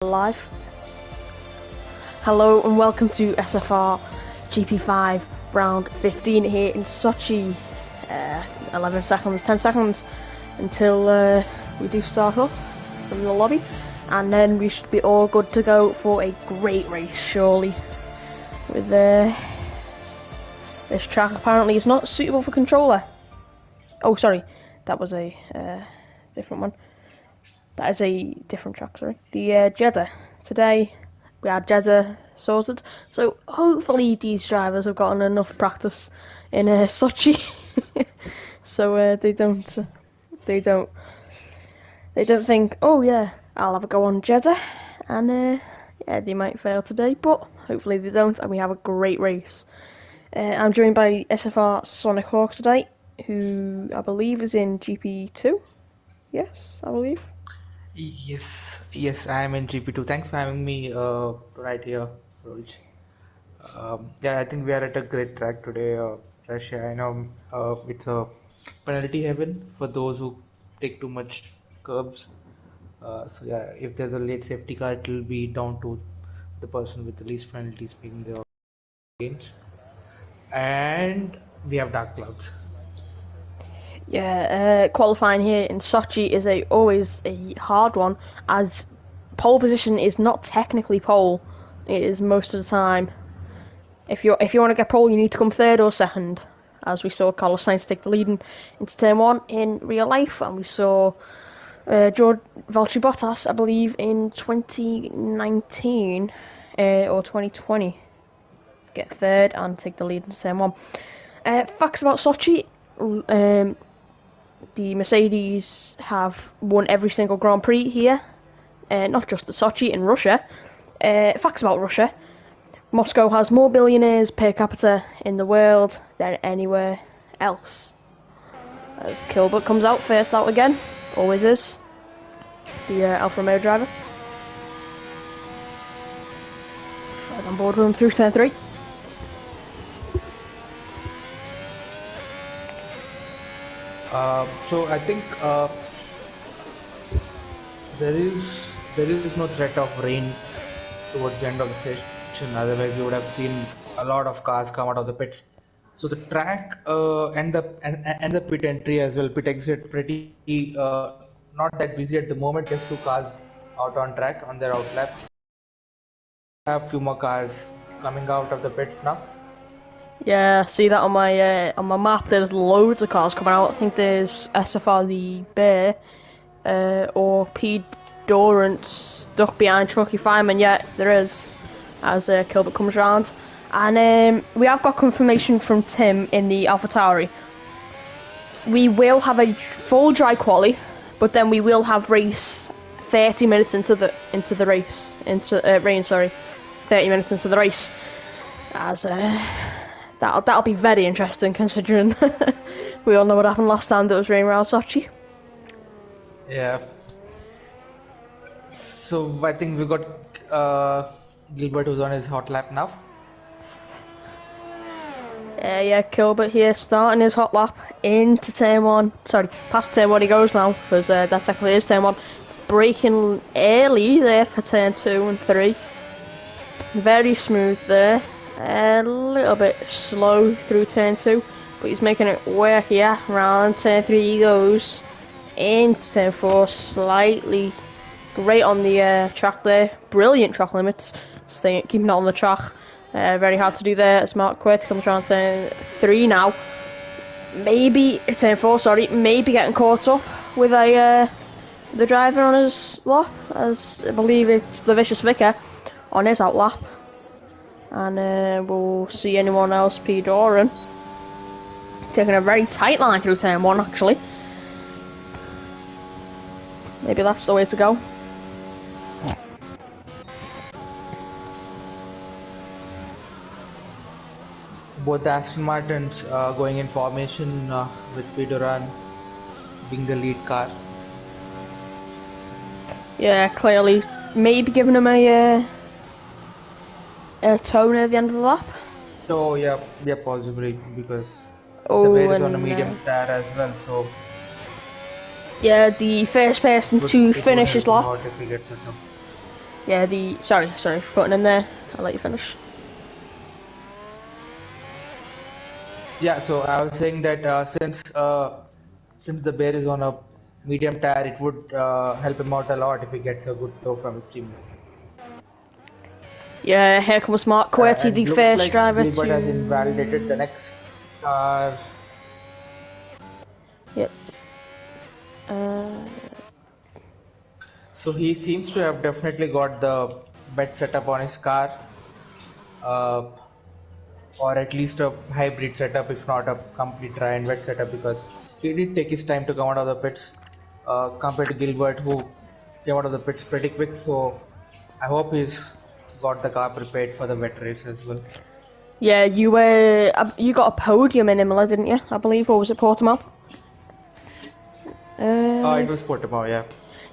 Live. Hello and welcome to SFR GP5 round 15 here in Sochi. 11 seconds, 10 seconds until we do start up from the lobby, and then we should be all good to go for a great race, surely. With this track apparently is not suitable for controller. Oh, sorry, that was a different one. That is a different track, sorry. The Jeddah. Today we had Jeddah sorted, so hopefully these drivers have gotten enough practice in Sochi, so they don't think, oh yeah, I'll have a go on Jeddah, and yeah, they might fail today, but hopefully they don't, and we have a great race. I'm joined by SFR Sonic Hawk today, who I believe is in GP2. Yes, I believe. Yes, I am in GP2. Thanks for having me right here, Roj. Yeah, I think we are at a great track today, Russia. I know it's a penalty heaven for those who take too much curbs. So yeah, if there's a late safety car, it will be down to the person with the least penalties being the gains. And we have dark clouds. Yeah, qualifying here in Sochi is always a hard one, as pole position is not technically pole. It is most of the time. If you want to get pole, you need to come third or second, as we saw Carlos Sainz take the lead into turn 1 in real life, and we saw George Valtteri Bottas, I believe, in 2019 or 2020, get third and take the lead into turn 1. Facts about Sochi. The Mercedes have won every single Grand Prix here, not just at Sochi, in Russia. Facts about Russia. Moscow has more billionaires per capita in the world than anywhere else. As Kilbert comes out first out again, always is, the Alfa Romeo driver. Right on board with him through turn 3. So I think there is no threat of rain towards the end of the session. Otherwise, you would have seen a lot of cars come out of the pits. So the track and the pit entry as well, pit exit, pretty not that busy at the moment. Just 2 cars out on track on their outlap. Have a few more cars coming out of the pits now. Yeah, see that on my map. There's loads of cars coming out. I think there's SFR the Bear, or P Dorrant stuck behind Chucky Fireman. Yeah, there is, as Kilbert comes round, and we have got confirmation from Tim in the AlphaTauri. We will have a full dry quali, but then we will have race 30 minutes into the race, rain. Sorry, 30 minutes into the race, as That'll be very interesting, considering we all know what happened last time that was raining around Sochi. Yeah. So I think we got Gilbert, who's on his hot lap now. Yeah, Kilbert here starting his hot lap into turn 1. Sorry, past turn 1 he goes now, because that technically is turn 1. Braking early there for turn 2 and 3. Very smooth there. A little bit slow through turn 2, but he's making it work here. Round turn 3 he goes into turn 4, slightly great on the track there. Brilliant track limits, keeping it on the track. Very hard to do there. Smart Qwerty comes around turn 3 now. Maybe turn 4, sorry. Maybe getting caught up with the driver on his lap, as I believe it's the Vicious Vicar on his out lap. And we'll see anyone else. P. Doran taking a very tight line through turn 1, actually. Maybe that's the way to go. Both Aston Martins going in formation with P. Doran being the lead car. Yeah, clearly. Maybe giving him a toe near the end of the lap. So yeah, possibly, because the Bear is on a medium tire as well. So yeah, the first person to finish his lap. Yeah, sorry for cutting in there. I'll let you finish. Yeah, so I was saying that since the bear is on a medium tire, it would help him out a lot if he gets a good tow from his teammate. Yeah, here comes Mark Qwerty, the And looks first like driver Gilbert has invalidated the to... next car. Yep. So he seems to have definitely got the bed setup on his car, uh, or at least a hybrid setup, if not a complete dry and wet setup, because he did take his time to come out of the pits compared to Gilbert, who came out of the pits pretty quick. So I hope he's got the car prepared for the wet race as well. Yeah, you got a podium in Imola, didn't you? I believe, or was it Portimao? It was Portimao, yeah.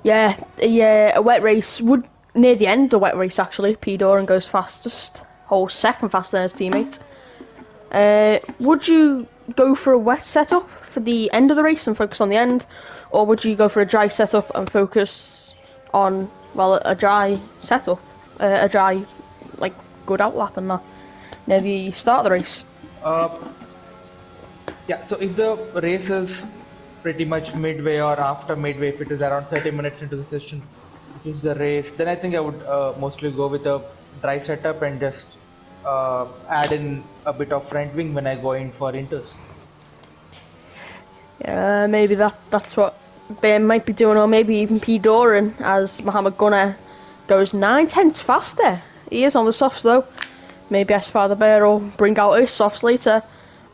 Yeah, a wet race would near the end of the wet race actually. P. Doran goes fastest, whole second faster than his teammate. Would you go for a wet setup for the end of the race and focus on the end, or would you go for a dry setup and focus on a dry setup, a dry like good outlap and that near the start of the race? Yeah, so if the race is pretty much midway or after midway, if it is around 30 minutes into the session, which is the race, then I think I would mostly go with a dry setup and just add in a bit of front wing when I go in for inters. Yeah, maybe that's what Ben might be doing, or maybe even P. Doran, as Mohammed Gunner goes 9/10 faster. He is on the softs though. Maybe S. Father Bear will bring out his softs later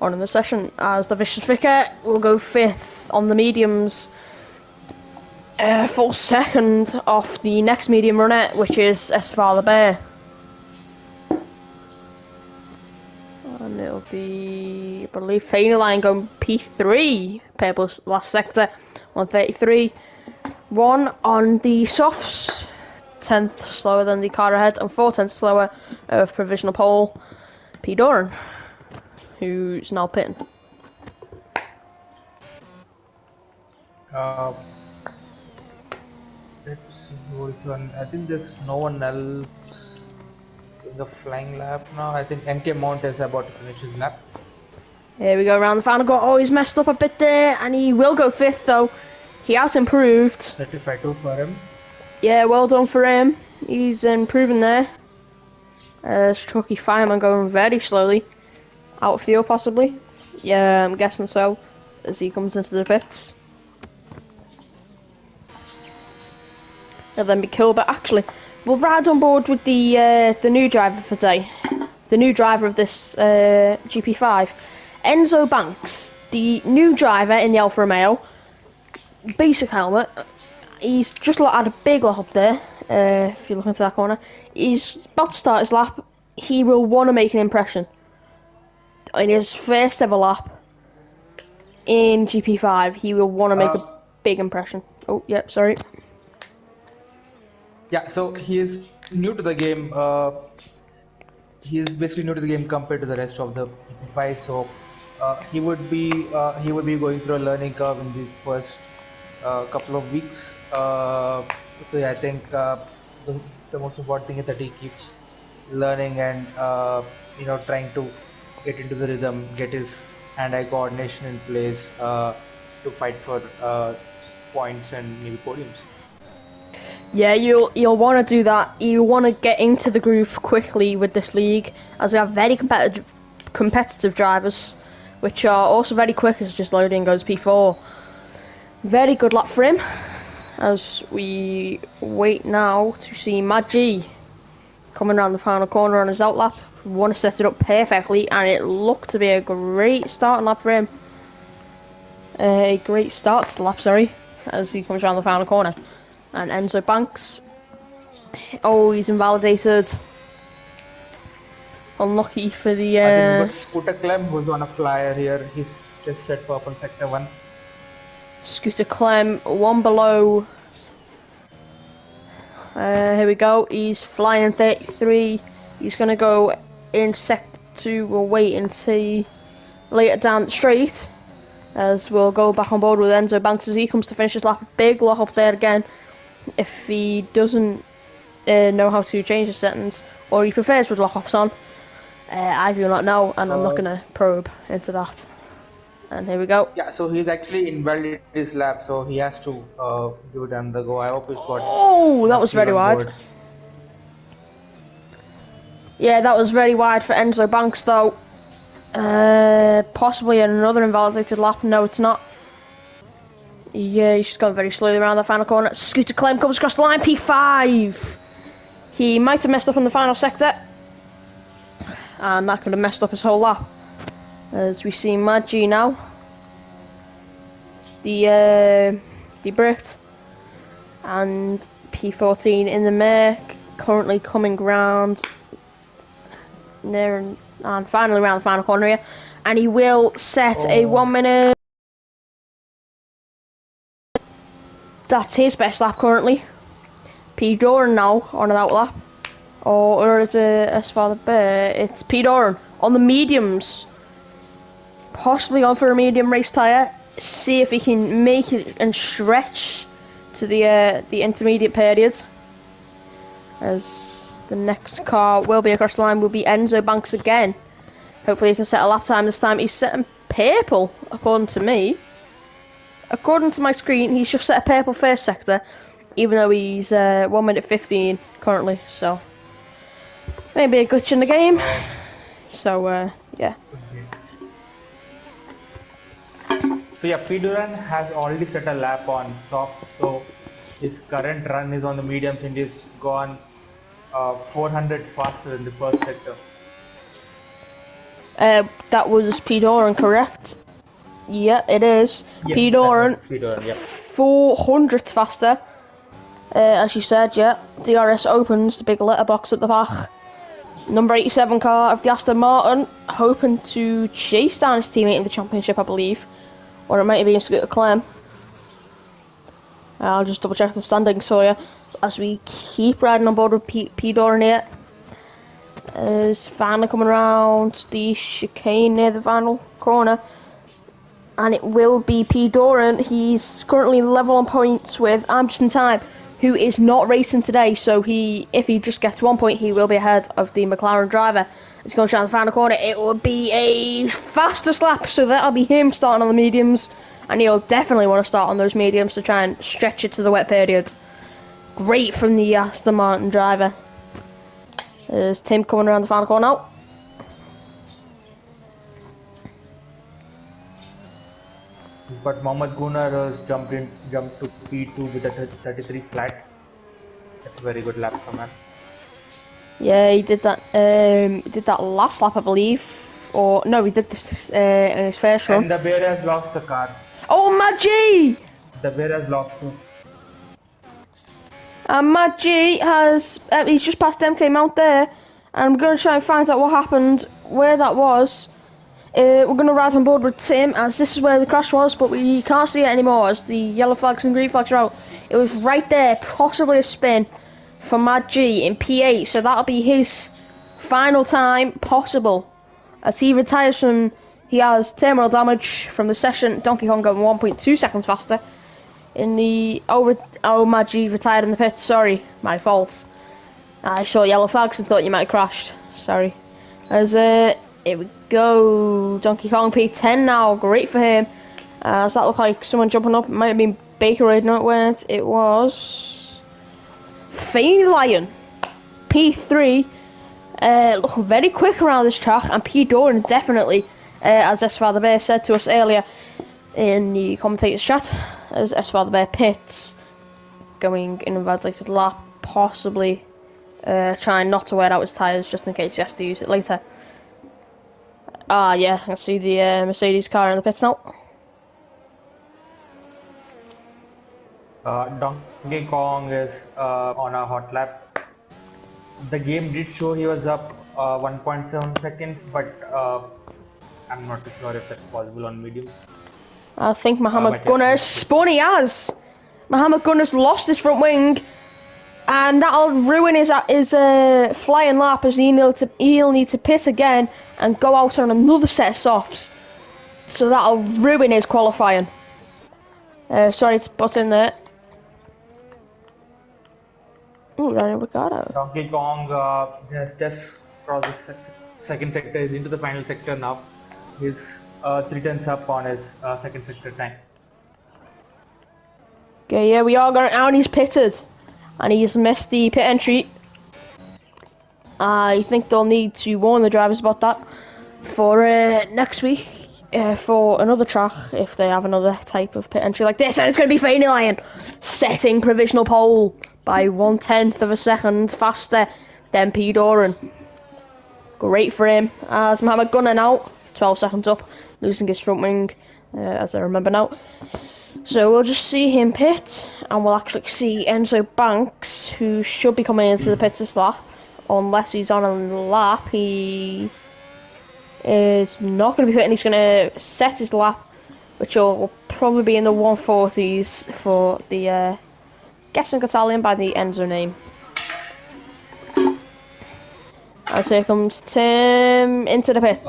on in the session, as the Vicious Vicar will go 5th on the mediums. Full second off the next medium runner, which is S. Father Bear. And it'll be, I believe, Feline going P3, Purple's last sector, 133. 1 on the softs, 10th slower than the car ahead, and 4/10 slower of provisional pole, P. Doran, who's now pitting. Let's see who's on. I think there's no one else in the flying lap now. I think MK Mount is about to finish his lap. Here we go around the final. Oh, he's messed up a bit there, and he will go 5th though. He has improved. 35-2 for him. Yeah, well done for him. He's improving there. Trucky Fireman going very slowly. Out of fuel possibly. Yeah, I'm guessing so, as he comes into the pits. He'll then be killed, but actually, we'll ride on board with the new driver for today. The new driver of this GP5. Enzo Banks, the new driver in the Alfa Romeo. Basic helmet. He's just had a big lap up there. If you look into that corner, he's about to start his lap. He will want to make an impression in his first ever lap in GP5. He will want to make a big impression. Oh, yep, sorry. Yeah, so he is new to the game. He is basically new to the game compared to the rest of the GP5. So he would be going through a learning curve in these first couple of weeks. So yeah, I think the most important thing is that he keeps learning and trying to get into the rhythm, get his hand-eye coordination in place to fight for points and maybe podiums. Yeah, you'll want to do that. You want to get into the groove quickly with this league, as we have very competitive drivers, which are also very quick as just loading goes P4. Very good lap for him, as we wait now to see Mad G coming around the final corner on his outlap. We want to set it up perfectly, and it looked to be a great starting lap for him. A great start to the lap, sorry, as he comes around the final corner. And Enzo Banks, oh, he's invalidated. Unlucky for the... I think we've got Scooter Clem, who's on a flyer here. He's just set for up on sector 1. Scooter Clem, 1 below. Here we go. He's flying 33. He's going to go in sector 2. We'll wait and see later down the straight, as we'll go back on board with Enzo Banks as he comes to finish his lap. Big lock up there again. If he doesn't know how to change the settings, or he prefers with lock ops on. I do not know, and I'm not going to probe into that. And here we go. Yeah, so he's actually invalid his lap, so he has to give it another go. I hope he's got Oh, that enough was fuel very on wide. board. Yeah, that was very wide for Enzo Banks, though. Possibly another invalidated lap. No, it's not. Yeah, he's just gone very slowly around the final corner. Scooter Clem comes across the line. P5. He might have messed up in the final sector, and that could have messed up his whole lap. As we see Mad G now. The bricked. And P14 in the Merc, currently coming round near and finally around the final corner here. And he will set a 1 minute. That's his best lap currently. P Doran now on an out lap. Or is it as far the bear? It's P Doran on the mediums. Possibly on for a medium race tyre. See if he can make it and stretch to the intermediate period. As the next car will be across the line will be Enzo Banks again. Hopefully he can set a lap time this time. He's setting purple, according to me. According to my screen, he's just set a purple first sector, even though he's 1 minute 15 currently, so maybe a glitch in the game. So yeah. So yeah, P Duran has already set a lap on soft, so his current run is on the mediums and he's gone 400 faster in the first sector. That was P Doran, correct? Yeah, it is. Yes, P Doran, yeah. 400 faster. As you said, yeah. DRS opens the big letterbox at the back. Number 87 car of the Aston Martin, hoping to chase down his teammate in the championship, I believe. Or it might have been Scooter Clem. I'll just double check the standings for you. As we keep riding on board with P Doran here. Is finally coming around the chicane near the final corner. And it will be P Doran. He's currently level on points with I'm Just in Time, who is not racing today. So if he just gets 1 point, he will be ahead of the McLaren driver. As he goes down the final corner, it will be a fastest lap. So that'll be him starting on the mediums. And he'll definitely want to start on those mediums to try and stretch it to the wet period. Great from the Aston Martin driver. There's Tim coming around the final corner now. But Mohammed Gunnar has jumped to P2 with a 33 flat. That's a very good lap from him. Yeah, he did that. He did that last lap, I believe. Or no, he did this in his first run. And the bear has lost the car. Oh, Maggi! The bear has lost too. And Maggi has he's just passed MK Mount there, and I'm gonna try and find out what happened, where that was. We're gonna ride on board with Tim, as this is where the crash was, but we can't see it anymore as the yellow flags and green flags are out. It was right there, possibly a spin for Maggi in P8, so that'll be his final time possible. As he retires from, he has terminal damage from the session. Donkey Kong going 1.2 seconds faster. In the Maggi retired in the pit. Sorry, my fault. I saw yellow flags and thought you might have crashed. Sorry. As here we go. Donkey Kong P10 now. Great for him. Does that look like someone jumping up? It might have been Baker. No, it weren't. It was Fane Lion P3. Look very quick around this track, and P Doran definitely, as S Father Bear said to us earlier in the commentators chat, as S Father Bear pits, going in a invalidated lap, possibly trying not to wear out his tyres just in case he has to use it later. Yeah, I can see the Mercedes car in the pits now. Donkey Kong is on a hot lap. The game did show he was up 1.7 seconds, but I'm not too sure if that's possible on medium. I think Mohammed Gunnar spun. He has. Mohammed Gunnar's lost his front wing, and that'll ruin his flying lap, as he'll need to pit again and go out on another set of softs. So that'll ruin his qualifying. Sorry to butt in there. Ooh, Daniel Ricciardo. Donkey Kong just crossed the second sector, is into the final sector now. He's 3 tenths up on his second sector time. Okay, yeah, we are going out. He's pitted, and he's missed the pit entry. I think they'll need to warn the drivers about that for next week for another track if they have another type of pit entry like this. And it's going to be Faney Lion setting provisional pole by 1/10 of a second faster than P. Doran. Great for him. As Mohammed Gunner now 12 seconds up, losing his front wing, as I remember now. So we'll just see him pit, and we'll actually see Enzo Banks, who should be coming into the pits this lap. Unless he's on a lap, he is not going to be pitting. He's going to set his lap, which will probably be in the 140s for the guessing Italian by the Enzo name. And so here comes Tim into the pits.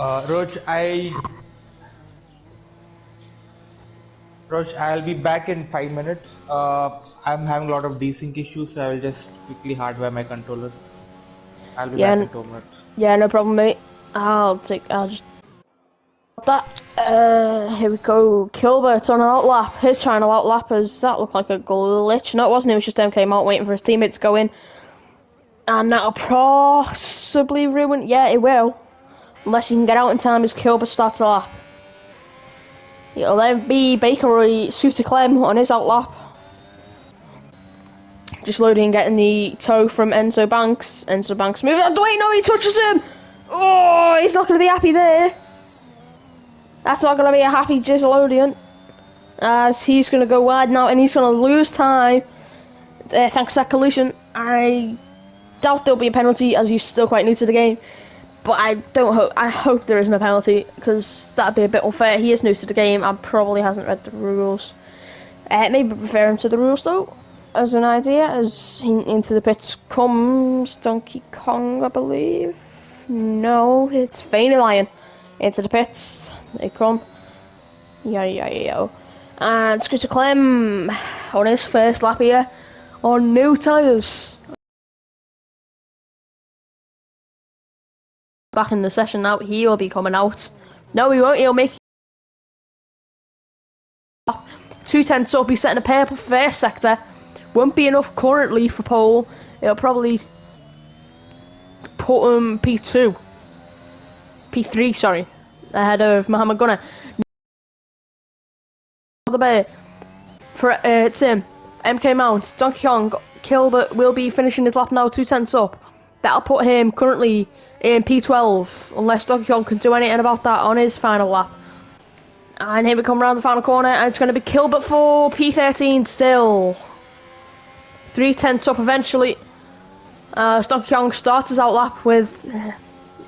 Roj, I'll be back in 5 minutes. I'm having a lot of desync issues, so I'll just quickly hardwire my controller. I'll be back in 2 minutes. Yeah, no problem, mate. I'll just that. Here we go. Gilbert on an outlap. His final outlap, as that looked like a glitch. No, it wasn't. It was just him came out waiting for his teammate to go in, and that'll possibly ruin. Yeah, it will, unless he can get out in time as Gilbert starts a lap. It'll then be Bakery Suter Clem on his outlap. Just loading and getting the toe from Enzo Banks. Enzo Banks moves out the way. No, he touches him. Oh, he's not going to be happy there. That's not going to be a happy Gisselodian. As he's going to go wide now and he's going to lose time. Thanks to that collision. I doubt there'll be a penalty as he's still quite new to the game. But I hope there isn't a penalty, because that'd be a bit unfair. He is new to the game and probably hasn't read the rules. Maybe refer him to the rules though, as an idea. As into the pits comes Donkey Kong, I believe. No, it's Faney Lion. Into the pits they come. Yo. And Scooter Clem on his first lap here on new tyres. Back in the session now, he will be coming out. No, he won't. He'll make 2/10 up. He's setting a purple first sector. Won't be enough currently for pole. It'll probably put him P2, P3, sorry, ahead of Mohammed Gunner. The bay for Tim, MK Mount, Donkey Kong, Gilbert will be finishing his lap now, 2/10 up. That'll put him currently in P12, unless Donkey Kong can do anything about that on his final lap. And here we come around the final corner, and it's going to be Gilbert for P13 still. 3/10 up eventually. Donkey Kong starts his outlap with,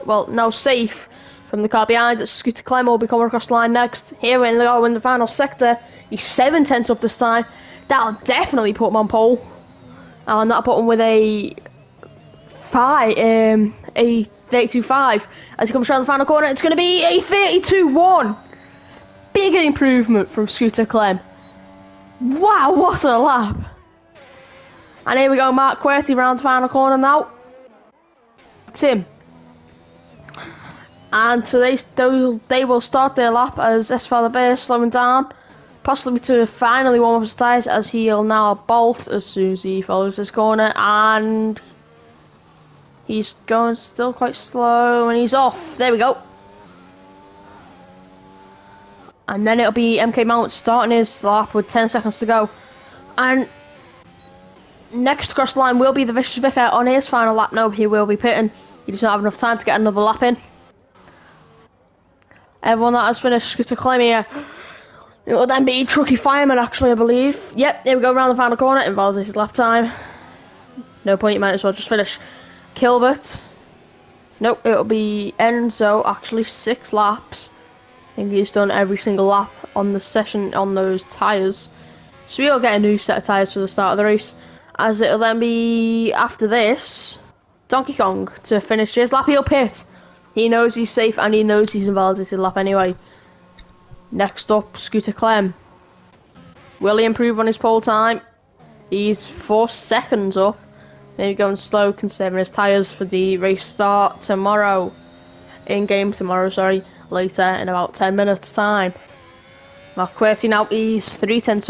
well, now safe from the car behind. Scooter Clem will be coming across the line next. Here we go in the final sector. He's 7/10 up this time. That'll definitely put him on pole. And that'll put him with a 32.5 as he comes around the final corner. It's going to be a 32.1. Big improvement from Scooter Clem. Wow, what a lap. And here we go, Mark Qwerty around the final corner now. Tim. And so they will start their lap as Esfala Bear slowing down, possibly to finally warm up his tyres, as he'll now bolt as soon as he follows this corner, and he's going still quite slow, and he's off. There we go. And then it'll be MK Mount starting his lap with 10 seconds to go. And next across the line will be the Vicious Vicar on his final lap. No, he will be pitting. He does not have enough time to get another lap in. Everyone that has finished Scooter Clem here. It will then be Trucky Fireman, actually, I believe. Yep, here we go around the final corner. Involves his lap time. No point, you might as well just finish. Gilbert. Nope, it'll be Enzo, actually 6 laps. I think he's done every single lap on the session on those tyres. So we'll get a new set of tyres for the start of the race. As it'll then be, after this, Donkey Kong to finish his lap. He'll pit. He knows he's safe and he knows he's invalidated lap anyway. Next up, Scooter Clem. Will he improve on his pole time? He's 4 seconds up. Maybe going slow, conserving his tyres for the race start tomorrow. In-game tomorrow, sorry. Later, in about 10 minutes' time. Qwerty now, he's 3:10.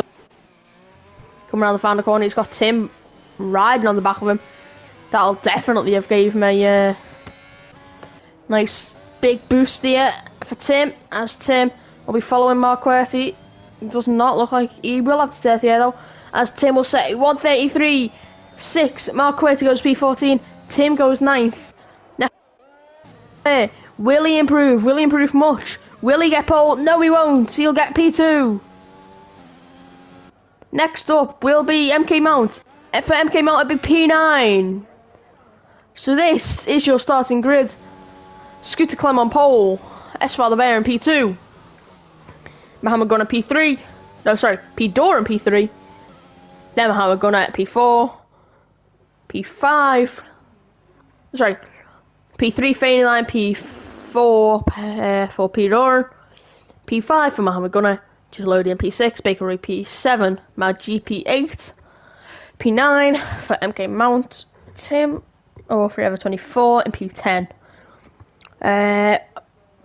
Coming around the final corner, he's got Tim riding on the back of him. That'll definitely have gave me a nice big boost here for Tim, as Tim will be following Qwerty. It does not look like he will have to 30 here though, as Tim will set 1:33.6. Qwerty goes P14, Tim goes 9th. Now, will he improve? Will he improve much? Will he get pole? No, he won't. He'll get P2. Next up will be MK Mount. For MK Mount, it'll be P9. So this is your starting grid. Scooter Clem on pole. S. the Bear in P2. Mohammed Gunner P3. No, sorry, P. Door in P3. Then Mohammed Gunner at P4. P5. Sorry, P3 Faney Line, P4 for P. Door. P5 for Mohammed Gunner. Jalodian P6, Bakery P7, Mad GP8, P9 for MK Mount, Tim, Forever 24, and P10.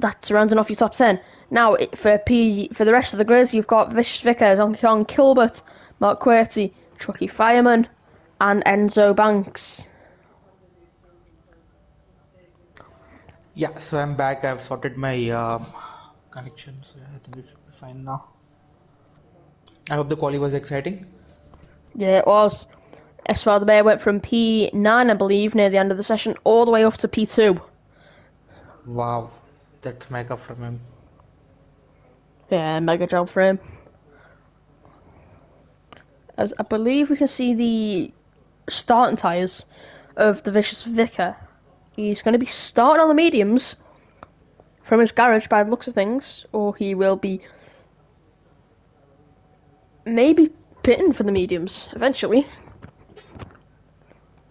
That's rounding off your top 10. Now, for the rest of the grids, you've got Vicious Vicar, Donkey Kong, Kilbert, Qwerty, Trucky Fireman, and Enzo Banks. Yeah, so I'm back. I've sorted my connection, so I think it should be fine now. I hope the quali was exciting. Yeah, it was. The Bear went from P9, I believe, near the end of the session, all the way up to P2. Wow, that's mega from him. Yeah, mega job for him. As I believe we can see the starting tyres of the Vicious Vicar. He's going to be starting on the mediums from his garage by the looks of things, or he will be maybe pitting for the mediums eventually.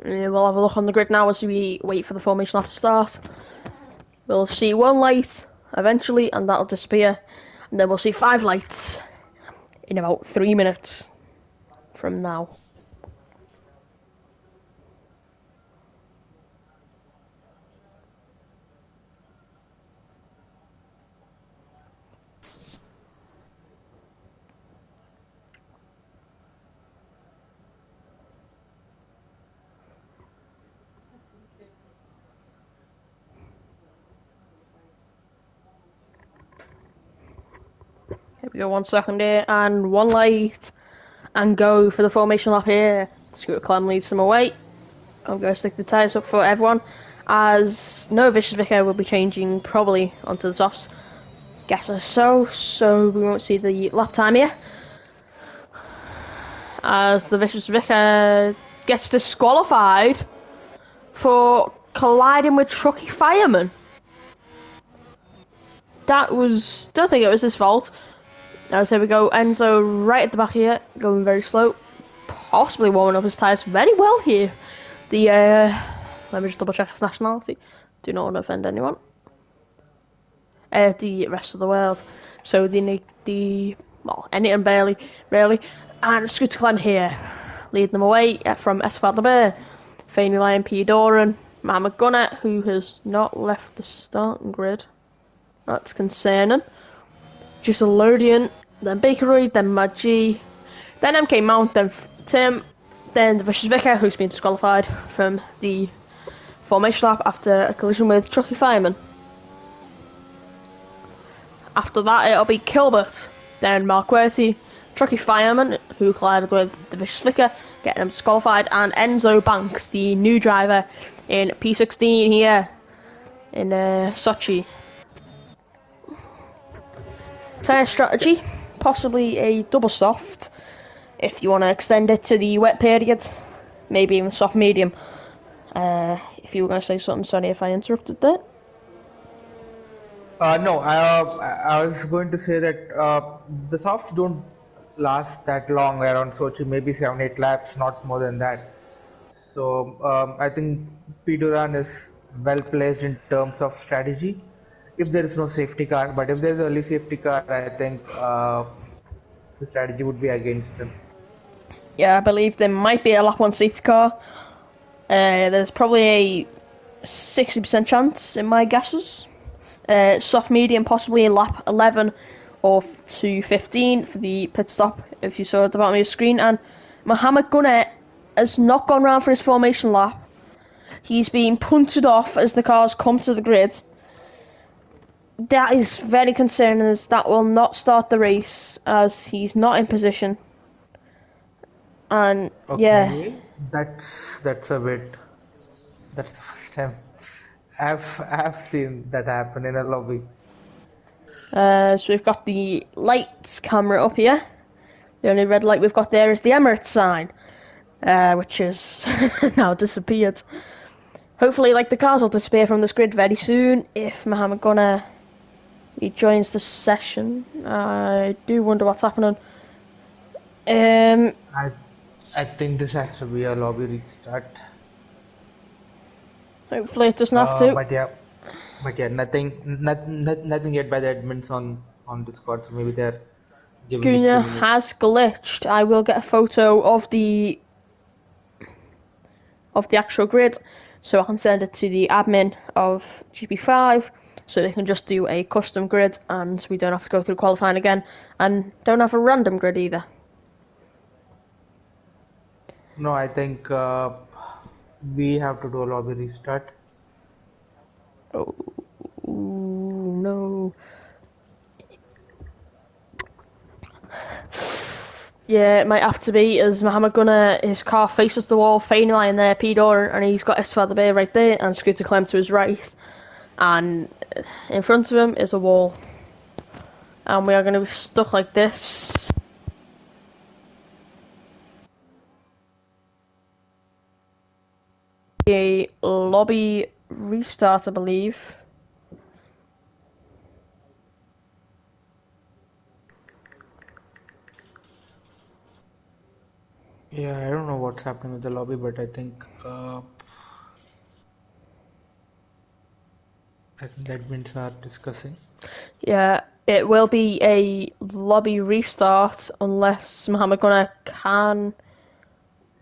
Yeah, we'll have a look on the grid now as we wait for the formation lap to start. We'll see one light eventually, and that'll disappear, and then we'll see 5 lights in about 3 minutes from now. Here we go, 1 second here, and 1 light, and go for the formation lap here. Scooter Clem leads them away. I'm going to stick the tyres up for everyone, as no Vicious Vicar will be changing probably onto the softs. Guess so we won't see the lap time here. As the Vicious Vicar gets disqualified for colliding with Trucky Fireman. Don't think it was his fault. As here we go, Enzo right at the back here, going very slow, possibly warming up his tyres very well here. Let me just double check his nationality. Do not want to offend anyone. The rest of the world. So anything barely, and Scooter Clem here, leading them away from Esfeld the Bear, Faney Lion, P. Doran, Mohammed Gunner, who has not left the starting grid. That's concerning. Jalodian, then Bakery, then Mad G, then MK Mount, then Tim, then the Vicious Vicar, who's been disqualified from the formation lap after a collision with Trucky Fireman. After that, it'll be Kilbert, then Qwerty, Trucky Fireman, who collided with the Vicious Vicar, getting him disqualified, and Enzo Banks, the new driver in P16 here in Sochi. Tyre strategy, possibly a double soft if you want to extend it to the wet period, maybe even soft medium. If you were going to say something, sorry if I interrupted there. No, I was going to say that the softs don't last that long around Sochi, maybe 7-8 laps, not more than that. So I think P. Duran is well placed in terms of strategy. If there is no safety car, but if there is early safety car, I think the strategy would be against them. Yeah, I believe there might be a lap 1 safety car. There's probably a 60% chance in my guesses. Soft medium, possibly in lap 11 or to 15 for the pit stop, if you saw at the bottom of your screen. And Mohammed Gunnet has not gone round for his formation lap. He's been punted off as the cars come to the grid. That is very concerning, as that will not start the race, as he's not in position. And Okay, that's a bit. That's the first time I've seen that happen in a lobby. So we've got the lights camera up here. The only red light we've got there is the Emirates sign, which has now disappeared. Hopefully, the cars will disappear from this grid very soon if Mohammed Gunner joins the session. I do wonder what's happening. I think this has to be a lobby restart. Hopefully it doesn't have to. But yeah, nothing yet by the admins on Discord. So maybe they're giving it 2 Gunner minutes. has glitched. I will get a photo of the actual grid, so I can send it to the admin of GP5, so they can just do a custom grid, and we don't have to go through qualifying again, and don't have a random grid either. No, I think we have to do a lobby restart. Oh no. Yeah, it might have to be, as Mohammed Gunner, his car faces the wall, Feiny lying there, P-Door, and he's got Esfar the Bay right there, and Scooter Clem to his right. And in front of him is a wall. And we are going to be stuck like this. A lobby restart, I believe. Yeah, I don't know what's happening with the lobby, but I think the admins are discussing. Yeah, it will be a lobby restart unless Mohammed Gunner can.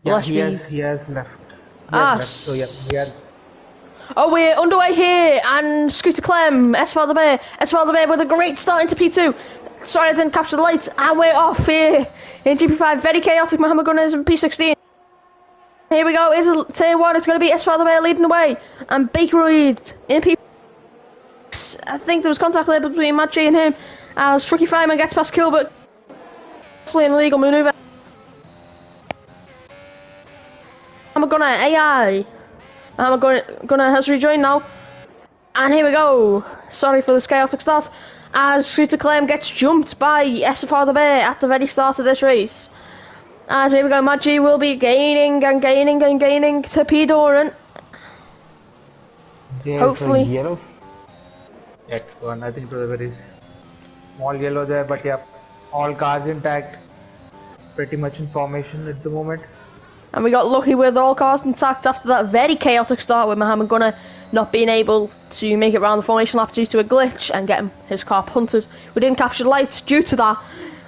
Yeah, he has left. So yeah, we are. Oh, we're underway here, and Scooter Clem, Esfar the Bay with a great start into P2. Sorry I didn't capture the lights, and we're off here in GP5. Very chaotic, Mohammed Gunner is in P16. Here we go, here's turn 1, it's going to be Esfar the Bay leading the way, and Baker Reed in P6. I think there was contact there between Matt G and him, as Trucky Fireman gets past Kilbert. Possibly an illegal manoeuvre. Mohammed Gunner, AI. Mohammed Gunner has rejoined now. And here we go. Sorry for the chaotic start. As Scooter Clem gets jumped by SFR the Bear at the very start of this race. As here we go, Maggi will be gaining to P. Doran. Hopefully. Yellow. That's one. I think it was a very small yellow there, but yeah, all cars intact. Pretty much in formation at the moment. And we got lucky with all cars intact after that very chaotic start with Mohammed Gunner not being able to make it around the formation lap due to a glitch and getting his car punted. We didn't capture the lights due to that,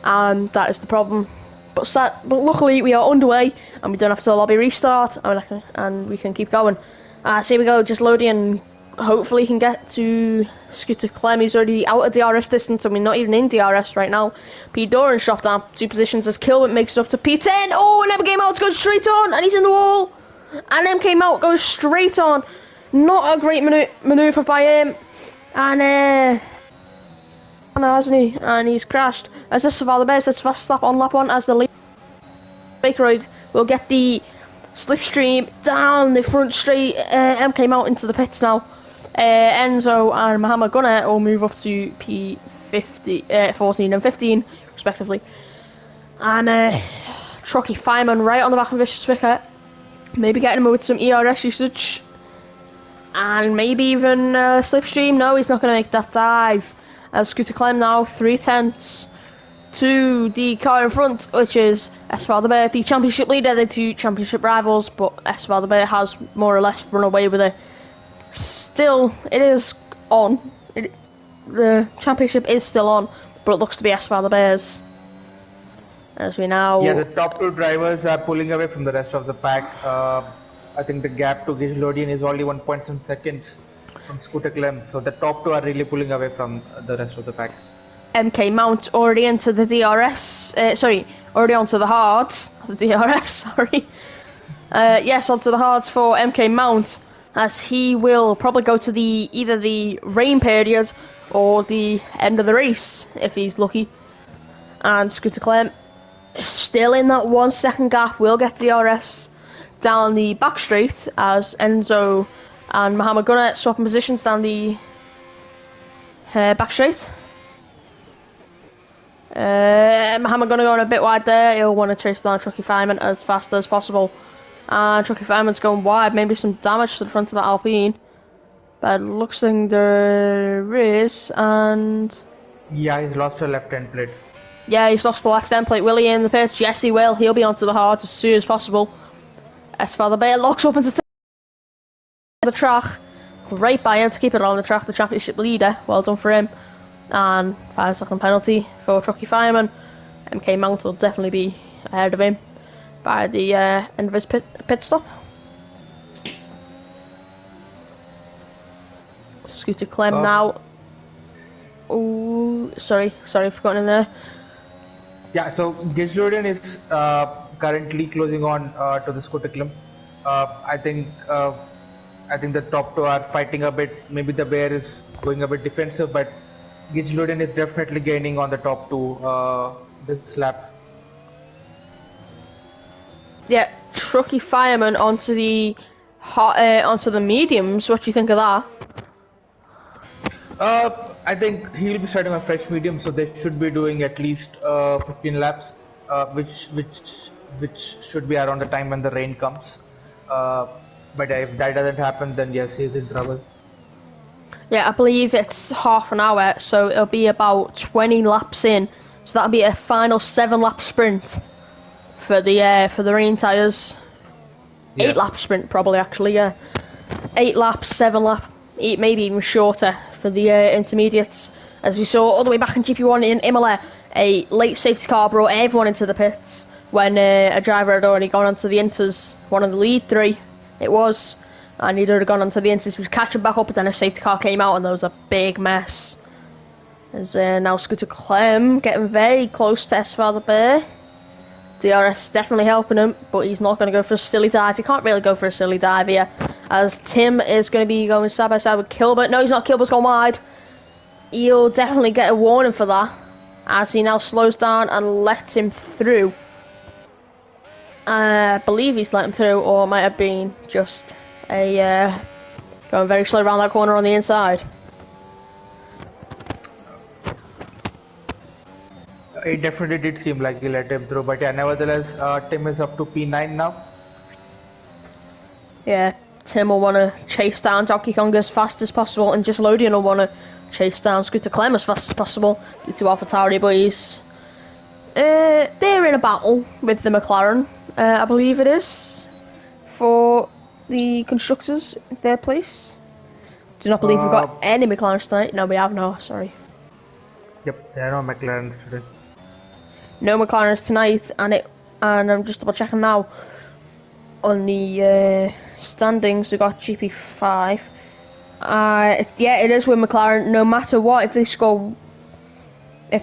and that is the problem. But luckily we are underway and we don't have to lobby restart, and we can keep going. So here we go, just loading, and hopefully he can get to Scooter Clem. He's already out of DRS distance and we're not even in DRS right now. P. Doran shot down 2 positions as Kilbert makes it up to P10. Oh, and never came out, goes straight on, and he's in the wall. And then came out, goes straight on. Not a great manoeuvre by him. And hasn't he? And he's crashed. As this Saval the Bear says fast stop on lap 1 as the lead. Bakeroid will get the slipstream down the front straight. M came out into the pits now. Enzo and Mohammed Gunner will move up to P50, 14 and 15 respectively. And Trucky Fireman right on the back of Vicious Vicar. Maybe getting him with some ERS usage. And maybe even slipstream. No, he's not going to make that dive. Scooter Clem now 3/10 to the car in front, which is Esfar the Bear, the championship leader. They're 2 championship rivals, but Esfar the Bear has more or less run away with it. Still, it is on. The championship is still on, but it looks to be Esfar the Bears. As we now... Yeah, the top 2 drivers are pulling away from the rest of the pack. I think the gap to Nickelodeon is only 1.7 seconds from Scooter Clem, so the top two are really pulling away from the rest of the pack. MK Mount already into the DRS. Already onto the hards. The DRS, sorry. Yes, onto the hards for MK Mount, as he will probably go to either the rain period or the end of the race if he's lucky. And Scooter Clem still in that 1 second gap, will get DRS down the back straight as Enzo and Mohammed Gunnar swapping positions down the back straight. Mohammed Gunnar going a bit wide there. He'll want to chase down Trucky Fireman as fast as possible. And Trucky Fireman's going wide, maybe some damage to the front of the Alpine. But it looks like there is, and... Yeah, he's lost a left-hand plate. Yeah, he's lost the left-hand plate. Will he in the pitch? Yes, he will. He'll be onto the hard as soon as possible. Esfather Bay locks up into the track. Right by him to keep it on the track, the championship leader. Well done for him. And 5-second penalty for Trucky Fireman. MK Mount will definitely be ahead of him by the end of his pit stop. Scooter Clem now. Oh, sorry, forgotten in there. Yeah, so Nickelodeon is currently closing on to the Scooter Clem. I think the top two are fighting a bit. Maybe the Bear is going a bit defensive, but Nickelodeon is definitely gaining on the top two this lap. Yeah, Trucky Fireman onto the mediums. What do you think of that? I think he'll be starting a fresh medium, so they should be doing at least 15 laps, which should be around the time when the rain comes. But if that doesn't happen, then yes, he's in trouble. Yeah, I believe it's half an hour, so it'll be about 20 laps in. So that'll be a final 7-lap sprint for the rain tyres. Yeah. 8-lap sprint probably actually. Yeah, 8 laps, 7 lap, maybe even shorter for the intermediates. As we saw all the way back in GP1 in Imola, a late safety car brought everyone into the pits when a driver had already gone onto the inters, one of the lead 3 it was, and he'd already gone onto the inters. He was catching back up, but then a safety car came out and there was a big mess. As now Scooter Clem getting very close to Esfather Bay. DRS definitely helping him, but he's not going to go for a silly dive. He can't really go for a silly dive here, as Tim is going to be going side by side with Kilbert. No, he's not. Kilbert's gone wide. He'll definitely get a warning for that, as he now slows down and lets him through. I believe he's let him through, or it might have been just a going very slow around that corner on the inside. It definitely did seem like he let him through, but yeah, nevertheless, Tim is up to P9 now. Yeah, Tim will want to chase down Donkey Kong as fast as possible, and just Nickelodeon will want to chase down Scooter Clem as fast as possible. The two AlphaTauri boys, they're in a battle with the McLaren, I believe it is, for the constructors, their place. Do not believe we've got any McLarens tonight. No, we have no, sorry. Yep, there are no McLarens today. No McLarens tonight, and I'm just double checking now on the standings. We've got GP5. Yeah, it is with McLaren. No matter what, if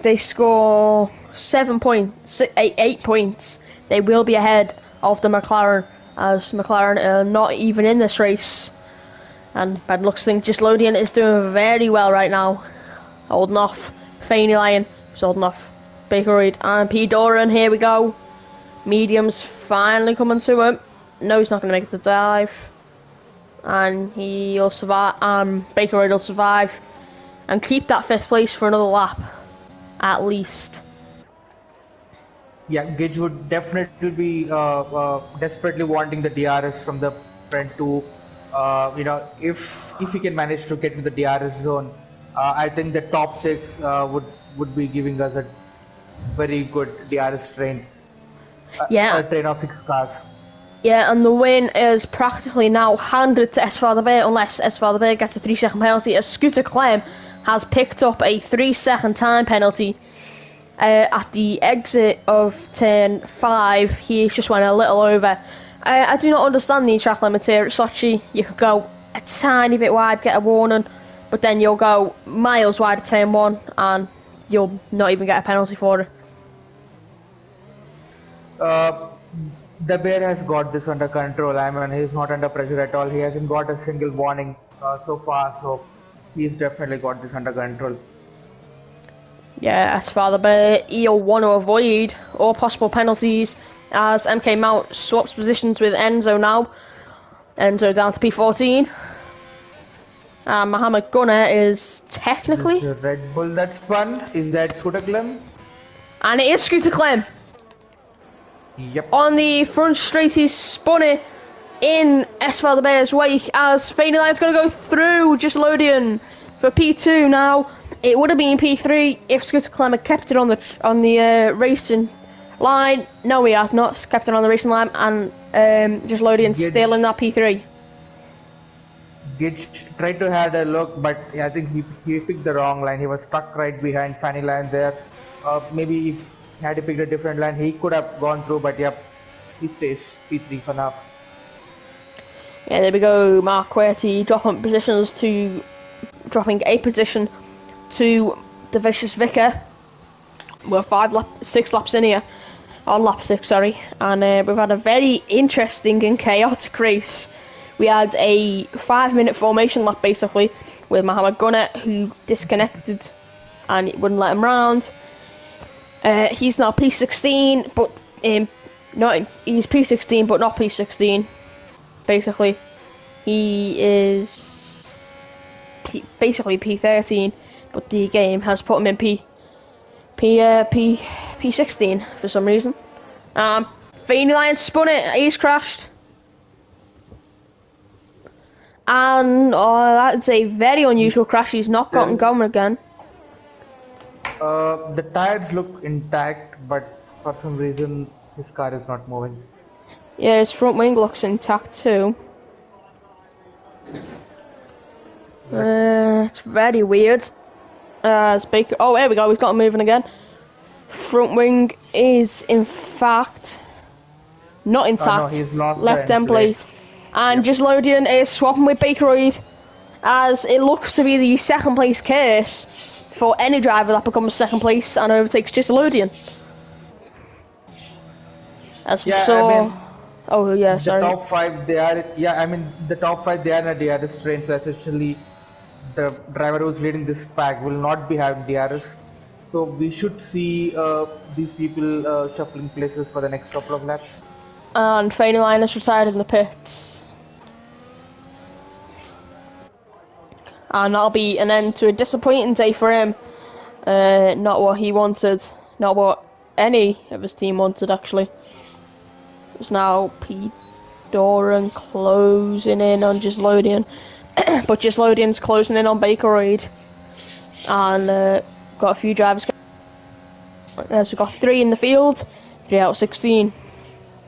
they score 7 points, 8 points, they will be ahead of the McLaren, as McLaren are not even in this race. And bad looks think Nickelodeon is doing very well right now, holding off Faney Lion, who's holding off Baker Reed and P. Doran. Here we go. Mediums finally coming to him. No, he's not going to make the dive. And he'll survive. Baker Reed will survive and keep that 5th place for another lap, at least. Yeah, Gage would definitely be desperately wanting the DRS from the front two. If he can manage to get into the DRS zone, I think the top 6 would be giving us a very good DRS train. A train of 6 cars. Yeah, and the win is practically now handed to Esfather Bay, unless Esfather Bay gets a 3-second penalty, as Scooter Clem has picked up a 3-second time penalty at the exit of turn 5. He just went a little over I do not understand the track limits here at Sochi. You could go a tiny bit wide, get a warning, but then you'll go miles wide at turn 1 and you'll not even get a penalty for it. The bear has got this under control. I mean, he's not under pressure at all. He hasn't got a single warning so far, so he's definitely got this under control. Yeah, as for the bear, he'll want to avoid all possible penalties as MK Mount swaps positions with Enzo now. Enzo down to P14. Mohammed Gunner is technically... Is Red Bull that spun? Is that Scooter Clem? And it is Scooter Clem. Yep. On the front straight, he's spun it in Esval Bear's wake as Fading Line's going to go through just Lodian for P2 now. It would have been P3 if Scooter Clem had kept it on the racing line. No, he has not kept it on the racing line, and just Lodian still in that P3. Gitch tried to have a look, but I think he picked the wrong line. He was stuck right behind Fanny Line there. Maybe if he had to pick a different line, he could have gone through, but yep, he stays P3 for now. Yeah, there we go. Mark Qwerty dropping a position to the Vicious Vicar. We're 6 laps in here. On lap 6, sorry. And we've had a very interesting and chaotic race. We had a 5-minute formation lap, basically, with Mohammed Gunner, who disconnected and it wouldn't let him round. He's now P16, but he's P16, but not P16. Basically, he is basically P13, but the game has put him in P16 for some reason. Feeny Lion spun it, he's crashed. And that's a very unusual crash, he's not gotten going again. The tires look intact, but for some reason his car is not moving. Yeah, his front wing looks intact too. It's very weird. Oh, there we go, he's got him moving again. Front wing is in fact not intact. No, he's lost left end plate. And just Lodian is swapping with Bakeroid, as it looks to be the second place case for any driver that becomes second place and overtakes just Lodian. As we saw. Oh yeah, sorry. The top 5 they are. Yeah, I mean the top 5 they are in a DRS train, so essentially the driver who's leading this pack will not be having DRS. So we should see these people shuffling places for the next couple of laps. And Fanny Line is retired in the pits. And that'll be an end to a disappointing day for him. Not what he wanted. Not what any of his team wanted, actually. It's now P. Doran closing in on Gislodian. But Gislodian's closing in on Bakeroid. And got a few drivers. So we've got 3 in the field. 3 out of 16.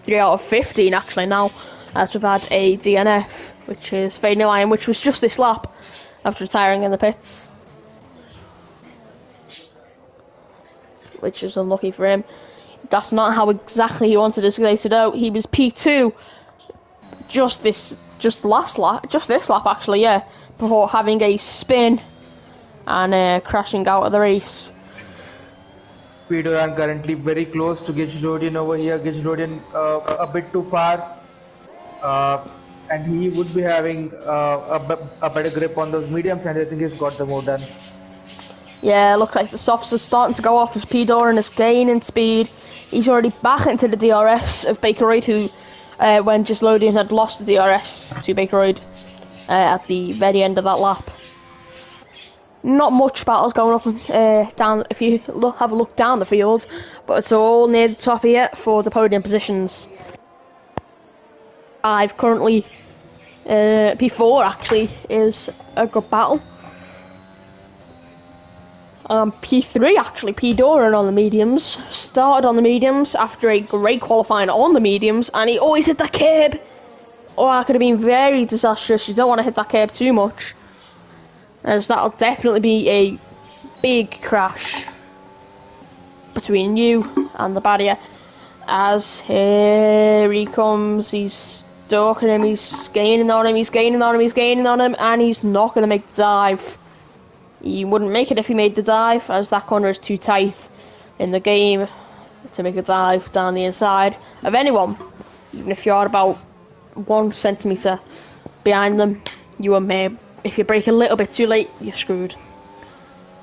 3 out of 15 actually now. As we've had a DNF, which is Fanny Lion, which was just this lap after retiring in the pits. Which is unlucky for him. That's not how exactly he wanted his day to go. He was P2 just this lap actually, yeah, before having a spin and crashing out of the race. Peter are currently very close to Gislodian over here. Gislodian a bit too far, and he would be having a better grip on those mediums, and I think he's got the move done. Yeah, looks like the softs are starting to go off as P. Doran is gaining speed. He's already back into the DRS of Bakeroid, who, when Gislodian had lost the DRS to Bakeroid at the very end of that lap. Not much battles going up down if you have a look down the field, but it's all near the top here for the podium positions. I've currently P4 actually is a good battle. P3 actually, P. Doran on the mediums, started on the mediums after a great qualifying on the mediums, and he always hit that curb. Oh, that could have been very disastrous. You don't want to hit that curb too much, as that'll definitely be a big crash between you and the barrier. As here he comes, he's stalking him, he's gaining on him, he's gaining on him, he's gaining on him, and he's not going to make the dive. He wouldn't make it if he made the dive, as that corner is too tight in the game to make a dive down the inside of anyone. Even if you're about 1 centimetre behind them, you are made. If you break a little bit too late, you're screwed.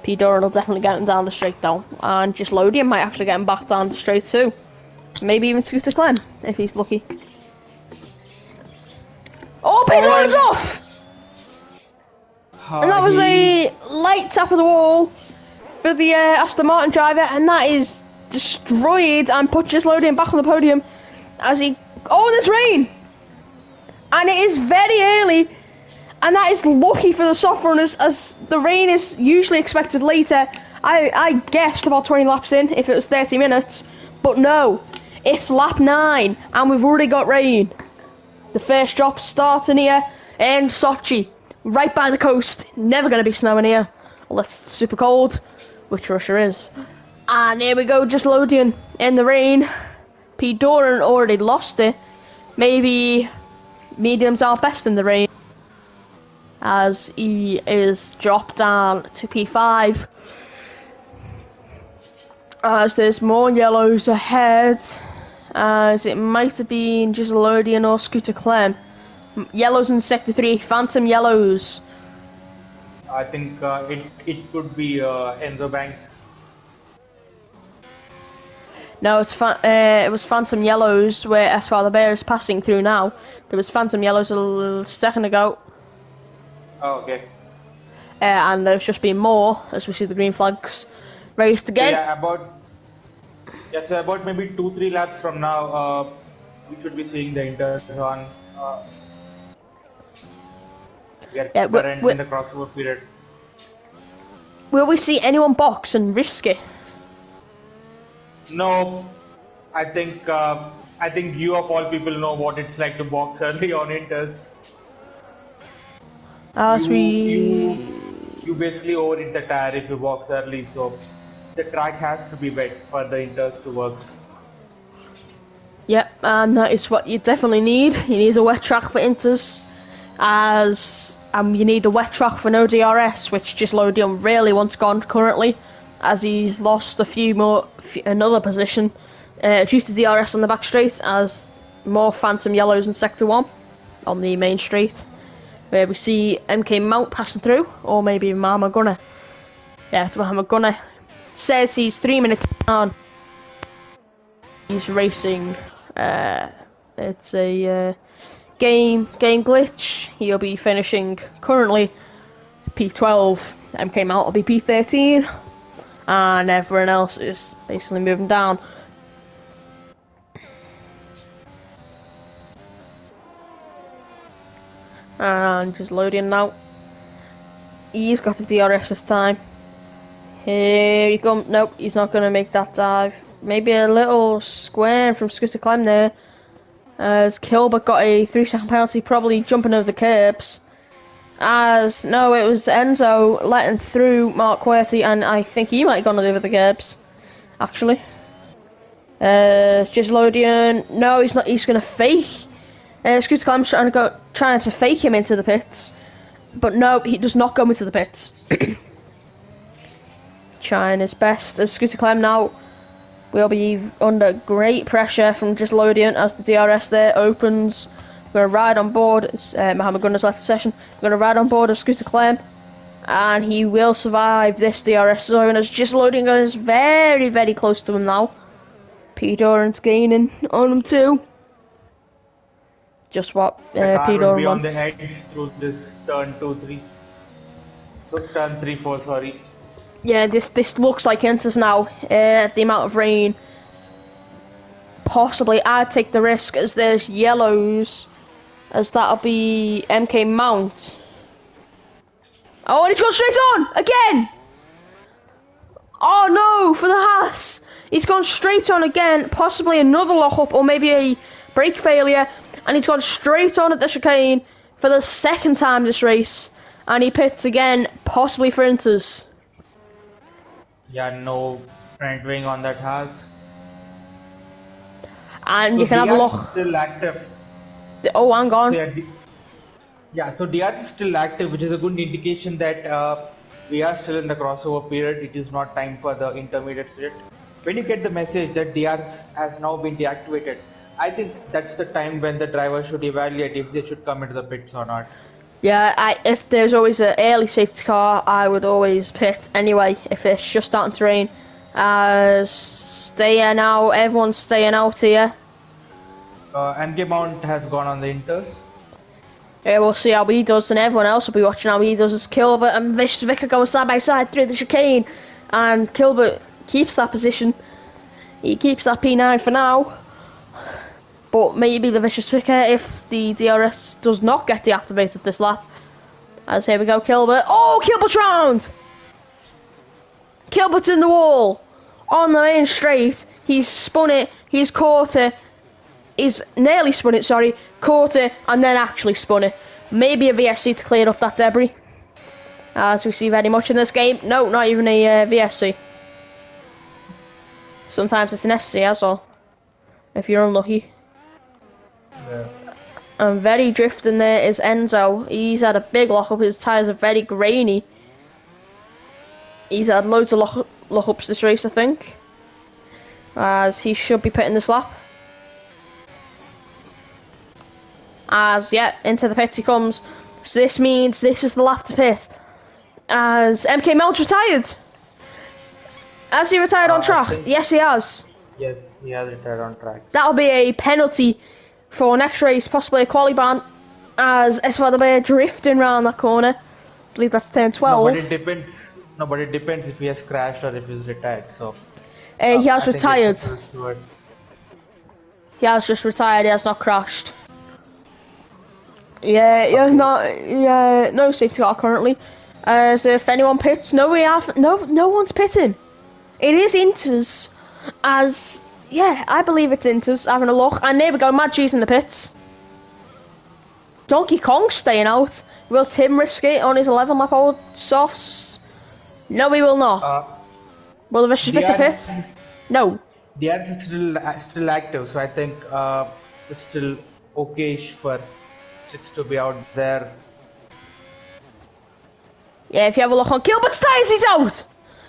P. Doran will definitely get him down the straight though, and just Lodian might actually get him back down the straight too. Maybe even Scooter Clem, if he's lucky. Oh, P. Doran's off! And that was a light tap of the wall for the Aston Martin driver, and that is destroyed and put just Lodian back on the podium as he... Oh, there's rain! And it is very early, and that is lucky for the soft runners, as the rain is usually expected later. I guessed about 20 laps in if it was 30 minutes, but no, it's lap 9, and we've already got rain. The first drop starting here in Sochi, right by the coast. Never going to be snowing here, unless it's super cold, which Russia is. And here we go, just Lodian in the rain. Pete Doran already lost it. Maybe mediums are best in the rain, as he is dropped down to P5. As there's more yellows ahead, as it might have been just Lodian or Scooter Clem. Yellows in Sector 3, Phantom Yellows. I think it could be Enzo Banks. No, it was Phantom Yellows where Esval the Bear is passing through now. There was Phantom Yellows a little second ago. Oh, okay. And there's just been more, as we see the green flags raised again. So about maybe 2-3 laps from now, we should be seeing the Inters on. We are in the crossover period. Will we see anyone box and risk it? No, I think you of all people know what it's like to box early on Inters. You basically overheat the tire if you box early, so the track has to be wet for the Inters to work. Yep, and that is what you definitely need. You need a wet track for Inters, as you need a wet track for no DRS, which just Lodian really wants gone currently, as he's lost another position due to DRS on the back straight, as more Phantom Yellows in Sector 1 on the main straight, where we see MK Mount passing through, or maybe Mama Gunner. Yeah, it's Mama Gunner. It says he's 3 minutes on. He's racing. It's a game glitch. He'll be finishing currently P12. MK Mount will be P13. And everyone else is basically moving down. And just loading now. He's got the DRS this time. Here he comes. Nope, he's not going to make that dive. Maybe a little square from Scooter Clem there. As Kilbert got a 3-second penalty, probably jumping over the curbs. No, it was Enzo letting through Mark Qwerty, and I think he might have gone over the curbs, actually. It's just Lodian. No, he's not. He's going to fake. Scooter Clem's trying to fake him into the pits, but no, he does not go into the pits. Trying his best as Scooter Clem now will be under great pressure from just Lodian as the DRS there opens. We're going to ride on board. Mohammed Gunner's left the session. We're going to ride on board of Scooter Clem, and he will survive this DRS zone as just Lodian is very, very close to him now. P. Doran's gaining on him too. Just what P. Doran wants. On the edge through this turn 2-3. So turn 3-4, sorry. Yeah, this looks like Inters now. The amount of rain. Possibly I'd take the risk as there's yellows, as that'll be MK Mount. Oh, and he's gone straight on again. Oh no, for the Haas. He's gone straight on again, possibly another lock-up or maybe a brake failure, and he's gone straight on at the chicane for the second time this race, and he pits again, possibly for Inters. Yeah, no front wing on that Haas. And So you can have a DR look. is still active. Oh, hang on. So yeah, so DR is still active, which is a good indication that we are still in the crossover period. It is not time for the intermediate split. When you get the message that DR has now been deactivated, I think that's the time when the driver should evaluate if they should come into the pits or not. Yeah, if there's always an early safety car, I would always pit anyway if it's just starting to rain. Staying out, everyone's staying out here. MK Mount has gone on the inters. Yeah, we'll see how he does, and everyone else will be watching how he does as Kilbert and Vicious Vicar going side by side through the chicane. And Kilbert keeps that position. He keeps that P9 for now. But maybe the Vicious Vicar if the DRS does not get deactivated this lap. As here we go, Kilbert. Oh, Kilbert's round! Kilbert's in the wall. On the main straight. He's spun it. He's caught it. He's nearly spun it, sorry. Caught it and then actually spun it. Maybe a VSC to clear up that debris. As we see very much in this game. No, not even a VSC. Sometimes it's an SC as well. If you're unlucky. Yeah. And very drifting there is Enzo. He's had a big lock-up. His tyres are very grainy. He's had loads of lock-ups this race, I think. As he should be pitting this lap. As, yeah, into the pit he comes. So this means this is the lap to pit. As MK Mount retired. Has he retired on track? Yes, he has. Yes, he has retired on track. That'll be a penalty for next race, possibly a quali ban. As Esvadabé drifting round that corner. I believe that's turn 12. No, but it depends if he has crashed or if he's retired. So he has retired. He has just retired. He has not crashed. Yeah, he has not. Yeah, no safety car currently. As if anyone pits, no, no one's pitting. It is Inters. As yeah, I believe it's Inters having a look. And there we go, Mad G's in the pits. Donkey Kong staying out. Will Tim risk it on his 11 lap old softs? No, he will not. Will the Vicious Vicar pit? No. The DRS is still active, so I think it's still okayish for 6 to be out there. Yeah, if you have a look on Gilbert's tyres, he's out!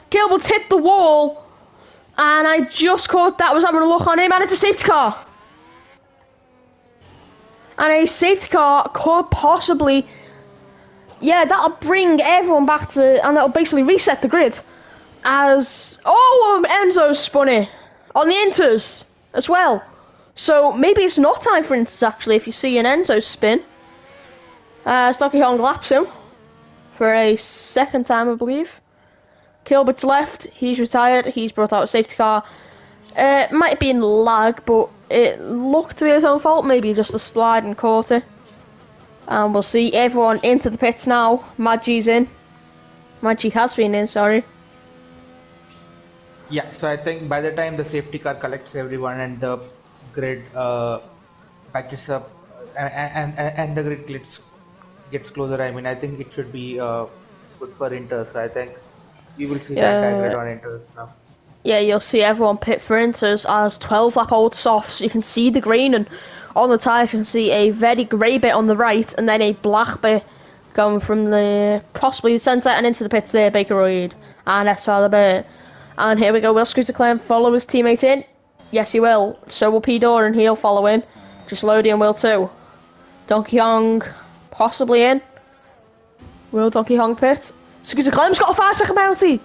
Gilbert's hit the wall, and I just caught that. I was having a look on him, and it's a safety car. And a safety car could possibly... Yeah, that'll bring everyone back to... And that'll basically reset the grid. As... Oh, Enzo's spun it. On the Inters as well. So maybe it's not time for Inters, actually, if you see an Enzo spin. Stocky Hong laps him. For a second time, I believe. Kilbert's left. He's retired. He's brought out a safety car. Might have been lag, but it looked to be his own fault. Maybe just a slide and caught it. And we'll see everyone into the pits now. Maggi's in. Maggi has been in, sorry. Yeah, so I think by the time the safety car collects everyone and the grid patches up and the grid gets closer, I mean, I think it should be good for Inters. So I think you will see that grid on Inters now. Yeah, you'll see everyone pit for Inters as 12 lap old softs. You can see the green, and on the tyres you can see a very grey bit on the right and then a black bit going from the possibly the centre and into the pits there. Baker Reed and Esfalabert. And here we go, will Scooter Clem follow his teammate in? Yes, he will. So will P. Dore, and he'll follow in. Just Lodian will too. Donkey Kong possibly in. Will Donkey Kong pit? Scooter Clem's got a 5-second penalty!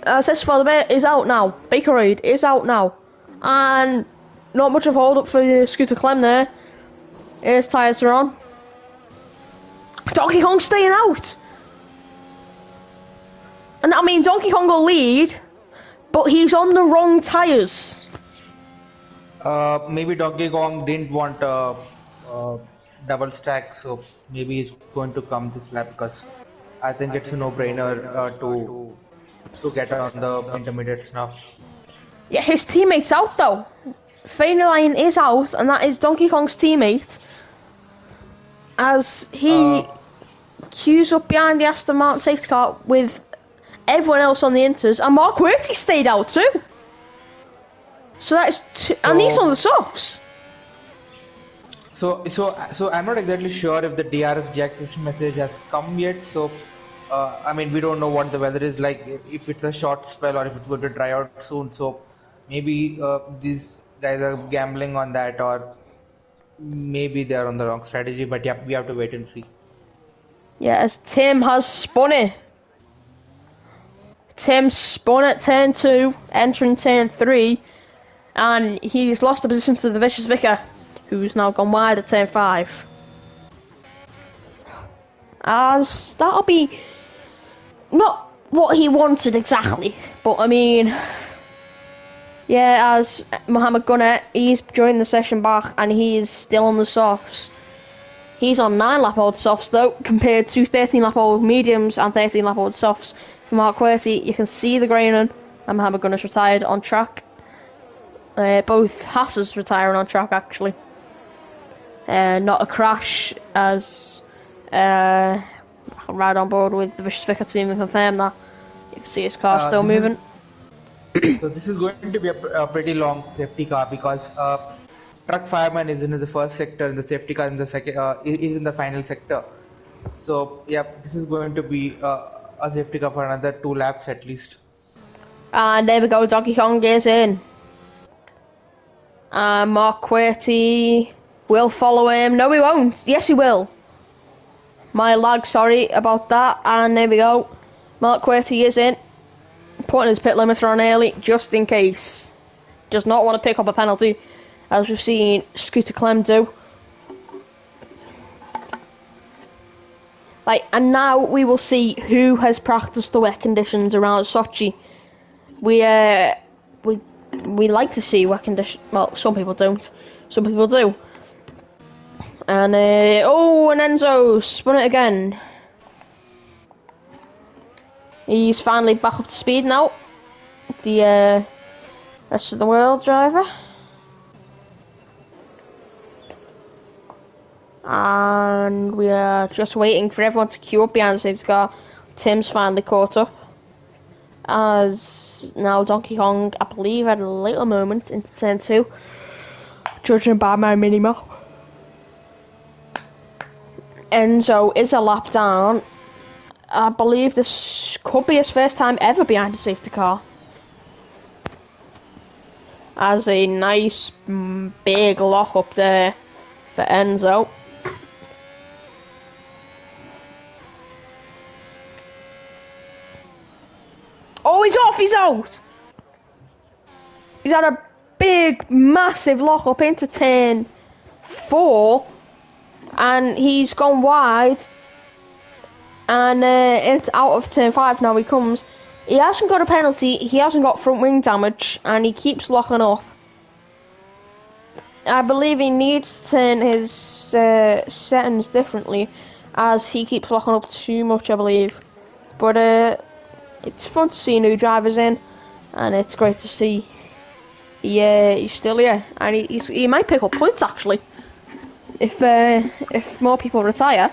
Esfalabert is out now. Baker Reed is out now. And not much of a hold up for Scooter Clem there. His tyres are on. Donkey Kong staying out! And I mean, Donkey Kong will lead, but he's on the wrong tyres. Maybe Donkey Kong didn't want double stack, so maybe he's going to come this lap because I think it's a no-brainer to get on the intermediates now. Yeah, his teammate's out though. Faineline is out, and that is Donkey Kong's teammate. As he queues up behind the Aston Martin safety car with everyone else on the Inters, and Mark Qwerty stayed out too. So that is and these are the So softs. so I'm not exactly sure if the DRS deactivation message has come yet. So I mean, we don't know what the weather is like, if it's a short spell or if it's going to dry out soon. So maybe these guys are gambling on that, or maybe they're on the wrong strategy. But yeah, we have to wait and see. Yeah, as Tim has spun it. Tim spun at turn 2, entering turn 3, and he's lost the position to the Vicious Vicar, who's now gone wide at turn 5. As that'll be not what he wanted exactly, but I mean, yeah, as Mohammed Gunner, he's joined the session back and he's still on the softs. He's on 9 lap old softs though, compared to 13 lap old mediums and 13 lap old softs for Mark Qwerty. You can see the graining, and Mohammed Gunner's retired on track. Both Hass's retiring on track actually. Not a crash, as right on board with the Vicious Vicar team and confirm that. You can see his car still moving. So this is going to be a pretty long safety car, because truck fireman is in the first sector and the safety car in the second is in the final sector. So yeah, this is going to be a safety car for another 2 laps at least. And there we go, Donkey Kong is in. Mark Qwerty will follow him. No, he won't. Yes, he will. My lag, sorry about that. And there we go. Mark Qwerty is in. Putting his pit limiter on early, just in case. Does not want to pick up a penalty, as we've seen Scooter Clem do. And now we will see who has practiced the wet conditions around Sochi. We like to see wet conditions. Well, some people don't. Some people do. And and Enzo spun it again. He's finally back up to speed now. The rest of the world driver. And we are just waiting for everyone to queue up behind the safety car. Tim's finally caught up. As now Donkey Kong, I believe, had a little moment into turn 2. Judging by my mini-map. Enzo is a lap down. I believe this could be his first time ever behind a safety car. As a nice big lock up there for Enzo. Oh, he's off, he's out! He's had a big, massive lock up into turn 4. And he's gone wide. And it's out of turn 5 now he comes. He hasn't got a penalty, he hasn't got front wing damage, and he keeps locking up. I believe he needs to turn his settings differently, as he keeps locking up too much, I believe. But it's fun to see new drivers in, and it's great to see he's still here, and he might pick up points actually. If more people retire,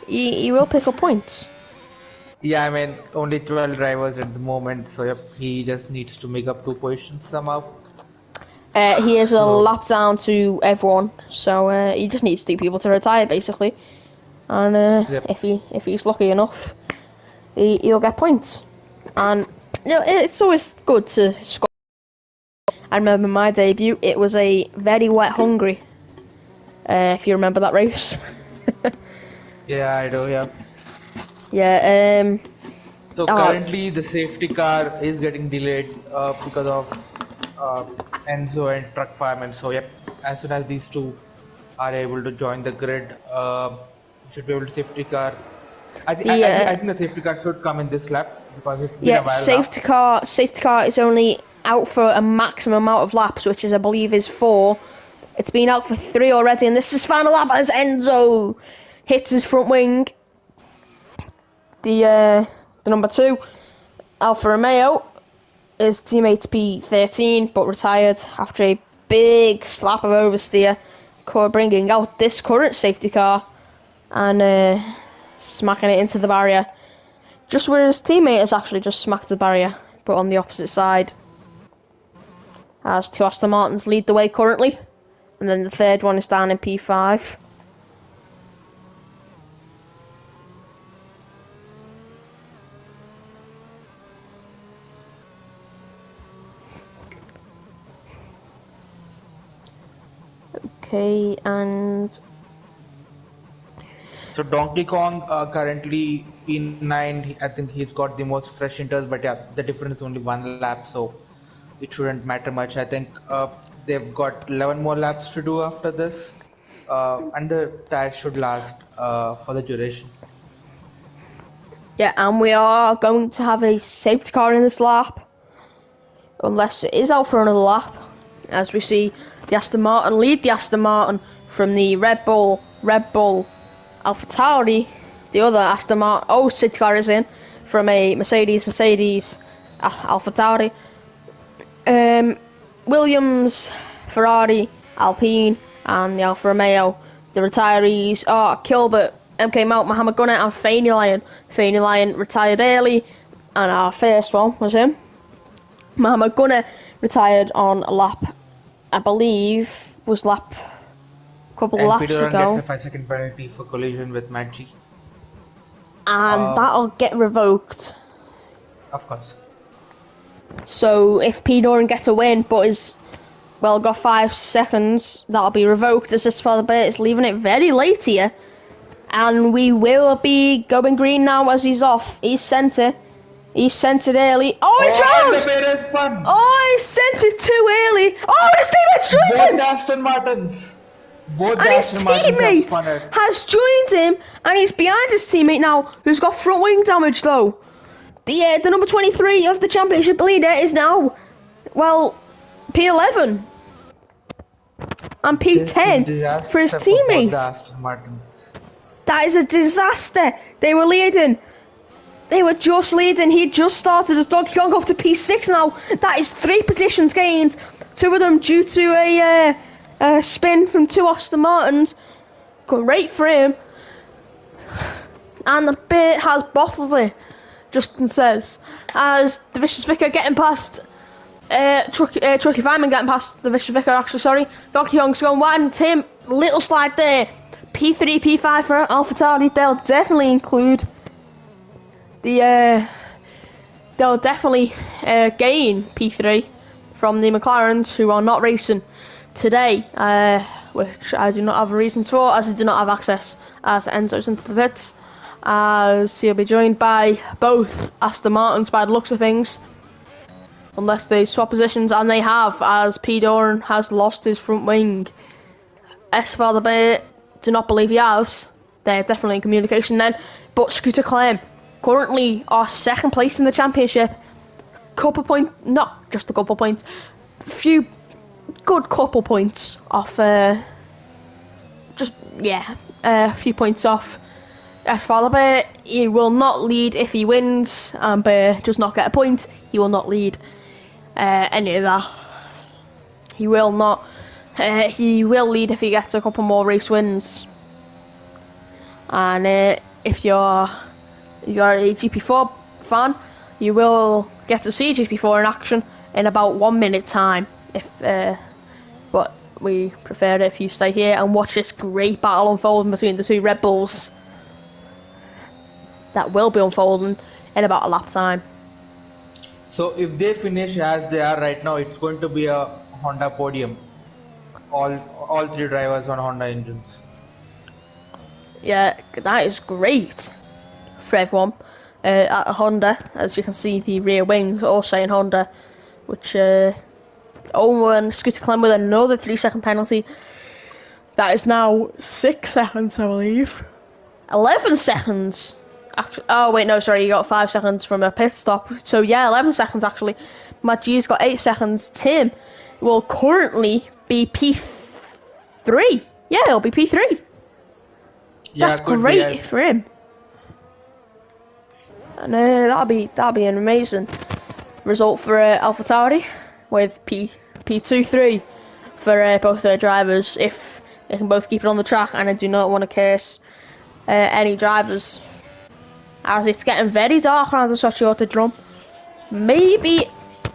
he will pick up points. Yeah, I mean, only 12 drivers at the moment, so yep, he just needs to make up 2 positions somehow. He is a lap down to everyone, so he just needs 2 people to retire basically. And Yep. if he's lucky enough, he'll get points. And it's always good to score. I remember my debut; it was a very wet Hungary. If you remember that race. Yeah, I do. Yeah. Yeah. So currently the safety car is getting delayed because of Enzo and truck fireman. So yep, as soon as these 2 are able to join the grid, should be able to safety car. I think the safety car should come in this lap, because it's been a while safety car is only out for a maximum amount of laps, which I believe is 4. It's been out for 3 already, and this is final lap as Enzo hits his front wing. The number 2, Alfa Romeo, his teammate P13, but retired after a big slap of oversteer, bringing out this current safety car and smacking it into the barrier. Just where his teammate has actually just smacked the barrier, but on the opposite side. as 2 Aston Martins lead the way currently, and then the third one is down in P5. Okay, and So Donkey Kong currently P9. I think he's got the most fresh inters, but yeah, the difference is only 1 lap, so it shouldn't matter much. I think they've got 11 more laps to do after this, and the tires should last for the duration. yeah, and we are going to have a safety car in this lap, unless it is out for another lap, as we see the Aston Martin lead the Aston Martin from the Red Bull AlphaTauri. The other Aston Martin safety car is in from a Mercedes AlphaTauri. Williams, Ferrari, Alpine, and the Alfa Romeo. The retirees are Kilbert, MK Mount, Mohammed Gunner, and Faney Lion. Faney Lion retired early, and our first one was him. Mohammed Gunner retired on a lap, I believe, was lap a couple of laps Peter ago. gets a 5-second penalty for collision with Maggi. And that'll get revoked. Of course. So if P. Doran gets a win, but is got 5 seconds, that'll be revoked. As this for the bit, it's leaving it very late here, and we will be going green now as he's off. He's sent it early. Oh, he's round! Oh, he sent it too early. Oh, his teammate's joined him. Aston Martins. And his teammate has joined him, and he's behind his teammate now, who's got front wing damage though. The number 23 of the championship leader is now, P11 and P10 for his teammate. That is a disaster. They were leading. They were just leading. He just started as Donkey Kong up to P6 now. That is 3 positions gained. 2 of them due to a spin from 2 Aston Martins. Great for him. And the bit has bottled it. Justin says, as the Vicious Vicar getting past Trucky Fireman getting past the Vicious Vicar, actually, sorry. Donkey Kong's going wide, and Tim, little slide there. P3, P5 for AlphaTauri. They'll definitely include they'll definitely gain P3 from the McLarens, who are not racing today, which I do not have a reason for, as I do not have access as Enzo's into the pits, as he'll be joined by both Aston Martins by the looks of things, unless they swap positions, and they have, as P. Doran has lost his front wing. Esfar the Bear, do not believe he has. They're definitely in communication then. But Scooter Clem, currently our 2nd place in the championship. Not just a couple points, good couple points off, a few points off Esfar the Bear. He will not lead if he wins, and Bear does not get a point. He will not lead any of that. He will not. He will lead if he gets a couple more race wins. And if you're a GP4 fan, you will get to see GP4 in action in about 1 minute time. But we prefer it if you stay here and watch this great battle unfolding between the 2 Red Bulls. That will be unfolding in about a lap time. So if they finish as they are right now, it's going to be a Honda podium. All 3 drivers on Honda engines. Yeah, that is great for everyone. At Honda, as you can see, the rear wings all saying Honda, which and Scooter Clem with another 3-second penalty. That is now 6 seconds, I believe. 11 seconds. Actually, oh wait, no, sorry, you got 5 seconds from a pit stop. So yeah, 11 seconds actually. Matt G's got 8 seconds. Tim will currently be P3. Yeah, he'll be P3. Yeah, that's great for him. And that'll be an amazing result for AlphaTauri, with P2-3 for both their drivers, if they can both keep it on the track. And I do not want to curse any drivers, as it's getting very dark around the Sochi Autodrome. Maybe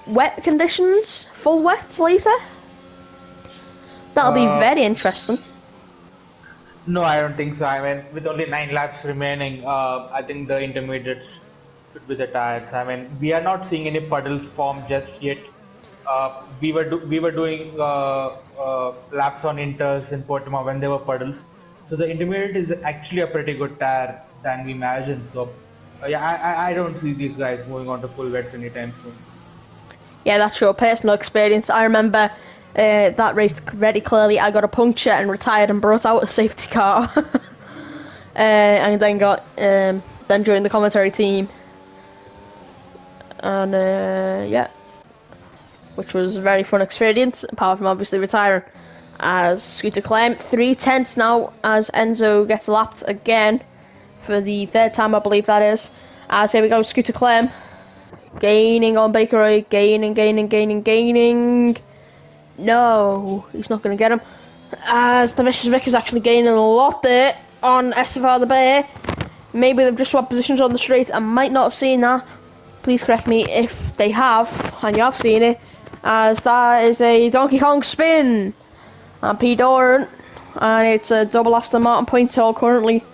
wet conditions, full wet later. That'll be very interesting. No, I don't think so. I mean, with only 9 laps remaining, I think the intermediates should be the tires. I mean, we are not seeing any puddles form just yet. We were doing laps on inters in Portimao when there were puddles. So the intermediate is actually a pretty good tire than we imagined. So yeah, I don't see these guys moving on to full wets anytime soon. Yeah, that's your personal experience. I remember that race very clearly. I got a puncture and retired and brought out a safety car. And then then joined the commentary team. And yeah, which was a very fun experience, apart from obviously retiring. As Scooter Clem, 3/10 now, as Enzo gets lapped again, for the third time I believe that is. As here we go, Scooter Clem, gaining on Bakery, gaining. No, he's not going to get him. As the Vicious Vic is actually gaining a lot there on SFR the Bear. Maybe they've just swapped positions on the straight. I might not have seen that. Please correct me if they have, and you have seen it. As that is a Donkey Kong spin. And P. Doran. And it's a double Aston Martin point haul currently.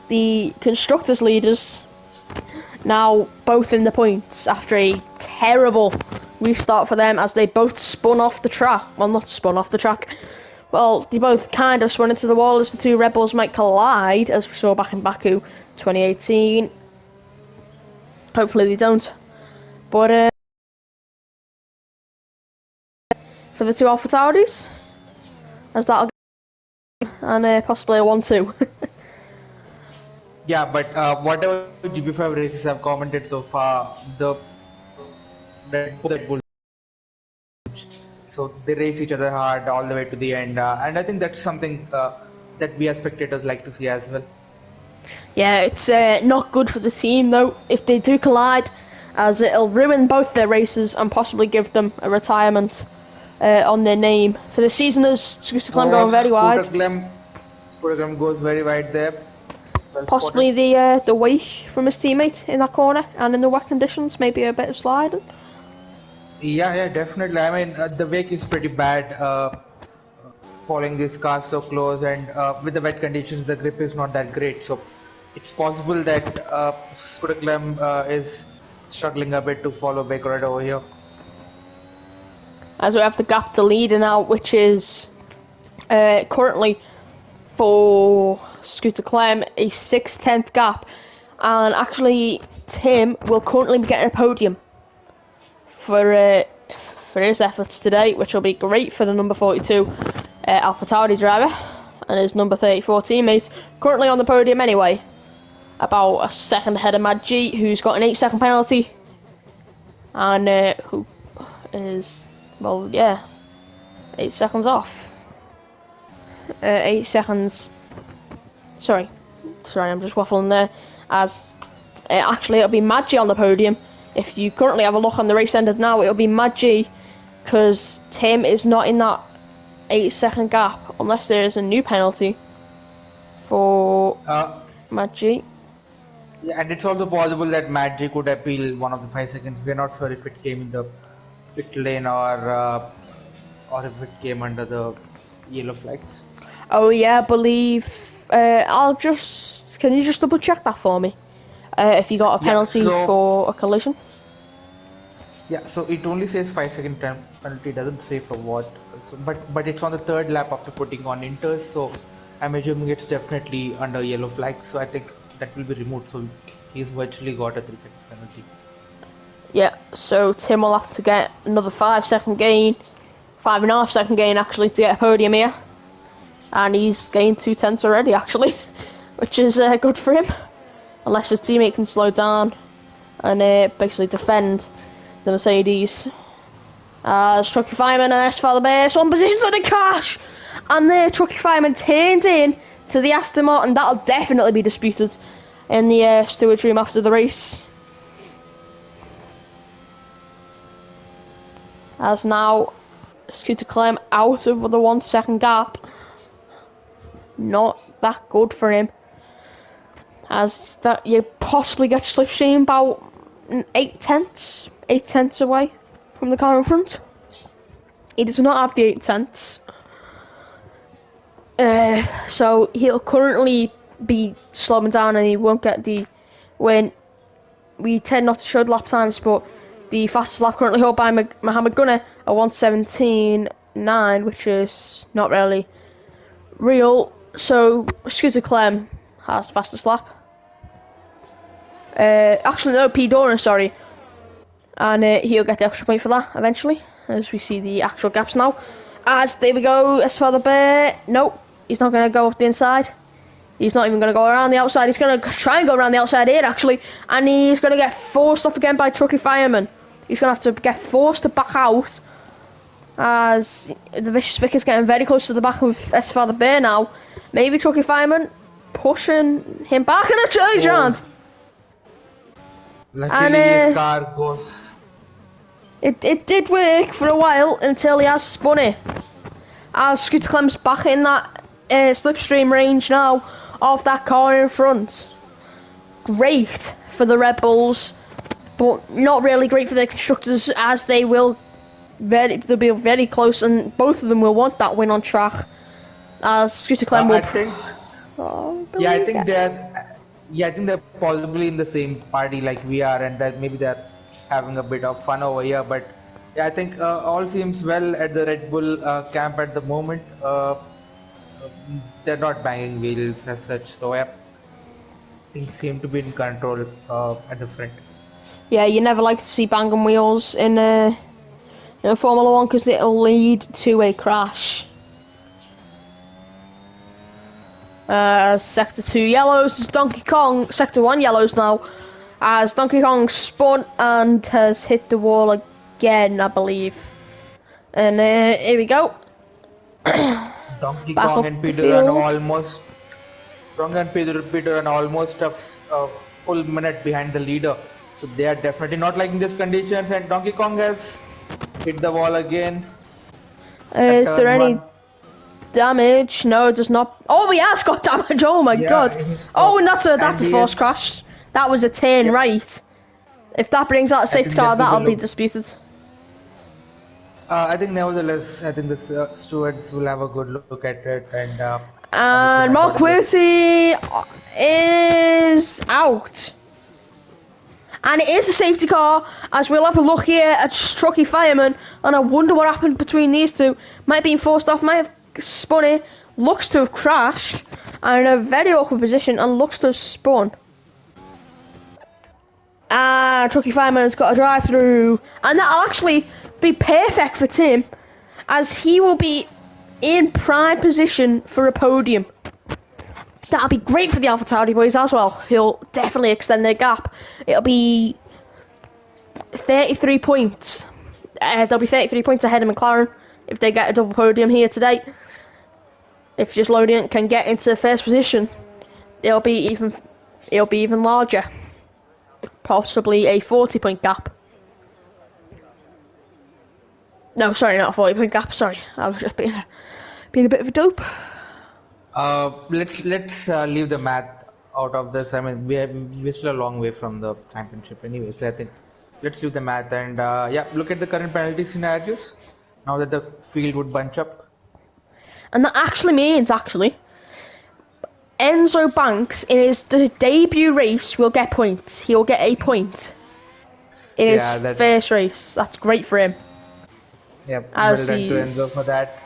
The constructors' leaders now both in the points after a terrible restart for them, as they both spun off the track. Well, not spun off the track. Well, they both kind of spun into the wall as the two Red Bulls might collide, as we saw back in Baku 2018. Hopefully they don't. But for the two AlphaTauris, as that'll go, and possibly a 1-2. Yeah, but whatever GP5 races I've commented so far, the Red Bull, so they race each other hard all the way to the end, and I think that's something that we as spectators like to see as well. Yeah, it's not good for the team though if they do collide, as it'll ruin both their races and possibly give them a retirement on their name for the season. As Scooter Clem going very wide. Scooter Clem goes very wide there. Well possibly spotted. The wake from his teammate in that corner, and in the wet conditions, maybe a bit of sliding. Yeah, definitely. I mean, the wake is pretty bad. Following these cars so close, and with the wet conditions, the grip is not that great. So it's possible that Scooter Clem is struggling a bit to follow Baker over here. As we have the gap to lead now, which is currently for Scooter Clem a 6/10 gap, and actually Tim will currently be getting a podium for his efforts today, which will be great for the number 42 AlphaTauri driver and his number 34 teammates, currently on the podium anyway, about a second ahead of Mad G, who's got an 8-second penalty, and who is, well, yeah, 8 seconds off. 8 seconds. Sorry, I'm just waffling there. As actually, it'll be Mad G on the podium. If you currently have a look on the race ended now, it'll be Mad G, because Tim is not in that 8-second gap unless there is a new penalty for Mad G. Yeah, and it's also possible that Mad G could appeal one of the 5 seconds. We're not sure if it came in the pit lane or if it came under the yellow flags. Oh yeah, I believe. Can you just double check that for me? If you got a penalty for a collision. Yeah, so it only says 5-second penalty, doesn't say for what. So, but it's on the 3rd lap after putting on inters, so I'm assuming it's definitely under yellow flag. So I think that will be removed. So he's virtually got a 3-second penalty. Yeah, so Tim will have to get another 5-second gain, 5.5-second gain actually, to get a podium here. And he's gained 2/10 already actually, which is good for him. Unless his teammate can slow down and basically defend the Mercedes. Trucky Fireman and S Father Bear swap positions on the crash, and there Trucky Fireman turned in to the Aston Martin. That'll definitely be disputed in the stewards room after the race. As now Scooter Clem out of the 1-second gap. Not that good for him. As that you possibly get slipstream about 8 tenths away from the car in front. He does not have the 8 tenths. So he'll currently be slowing down and he won't get the win. We tend not to show the lap times, but the fastest lap currently held by Mohammed Gunnar at 1:17.9, which is not really real. So Scooter Clem has fastest lap. Actually, no, P. Doran, sorry. And he'll get the extra point for that eventually, as we see the actual gaps now. As there we go, as for the bear, nope, he's not going to go up the inside. He's not even going to go around the outside. He's going to try and go around the outside here, actually. And he's going to get forced off again by Trucky Fireman. He's going to have to get forced to back out. As the Vicious Vic is getting very close to the back of Father Bear now. Maybe Trucky Fireman pushing him back and a chase round. Luckily, his car goes. It did work for a while until he has spun it. As Scooter Clem's back in that slipstream range now of that car in front. Great for the Red Bulls, but not really great for the constructors, as they'll be very close, and both of them will want that win on track. As Scooter Clem will. I think they're possibly in the same party like we are, and that maybe they're having a bit of fun over here. But yeah, I think all seems well at the Red Bull camp at the moment. They're not banging wheels as such, so yeah, things seem to be in control at the front. Yeah, you never like to see banging wheels in Formula 1 because it'll lead to a crash. Sector 2 yellows is Donkey Kong. Sector 1 yellows now, as Donkey Kong spun and has hit the wall again, I believe. And here we go. Donkey Kong and Peter are almost a full minute behind the leader, so they are definitely not liking these conditions. And Donkey Kong has hit the wall again. Is there any damage? No, it does not. Oh, he has got damage. Oh my god. Oh, and that's a force crash. That was a turn right. If that brings out a safety car, that'll be disputed. I think nevertheless, I think the stewards will have a good look at it, and Mark Qwerty is out. And it is a safety car, as we'll have a look here at Trucky Fireman, and I wonder what happened between these two. Might have been forced off, might have spun it, looks to have crashed, and in a very awkward position, and looks to have spun. Trucky Fireman's got a drive through, and that'll actually be perfect for Tim, as he will be in prime position for a podium. That'll be great for the AlphaTauri boys as well. He'll definitely extend their gap. It'll be 33 points. They'll be 33 points ahead of McLaren if they get a double podium here today. If just Lodian can get into first position, it'll be even larger. Possibly a 40-point gap. No, sorry, not a 40-point gap. Sorry, I was just being a bit of a dope. Let's leave the math out of this. I mean, we're still a long way from the championship anyway. So I think let's leave the math and look at the current penalty scenarios. Now that the field would bunch up, and that actually means Enzo Banks in his debut race will get points. He'll get a point in his first race. That's great for him. Yep, well done to Enzo for that.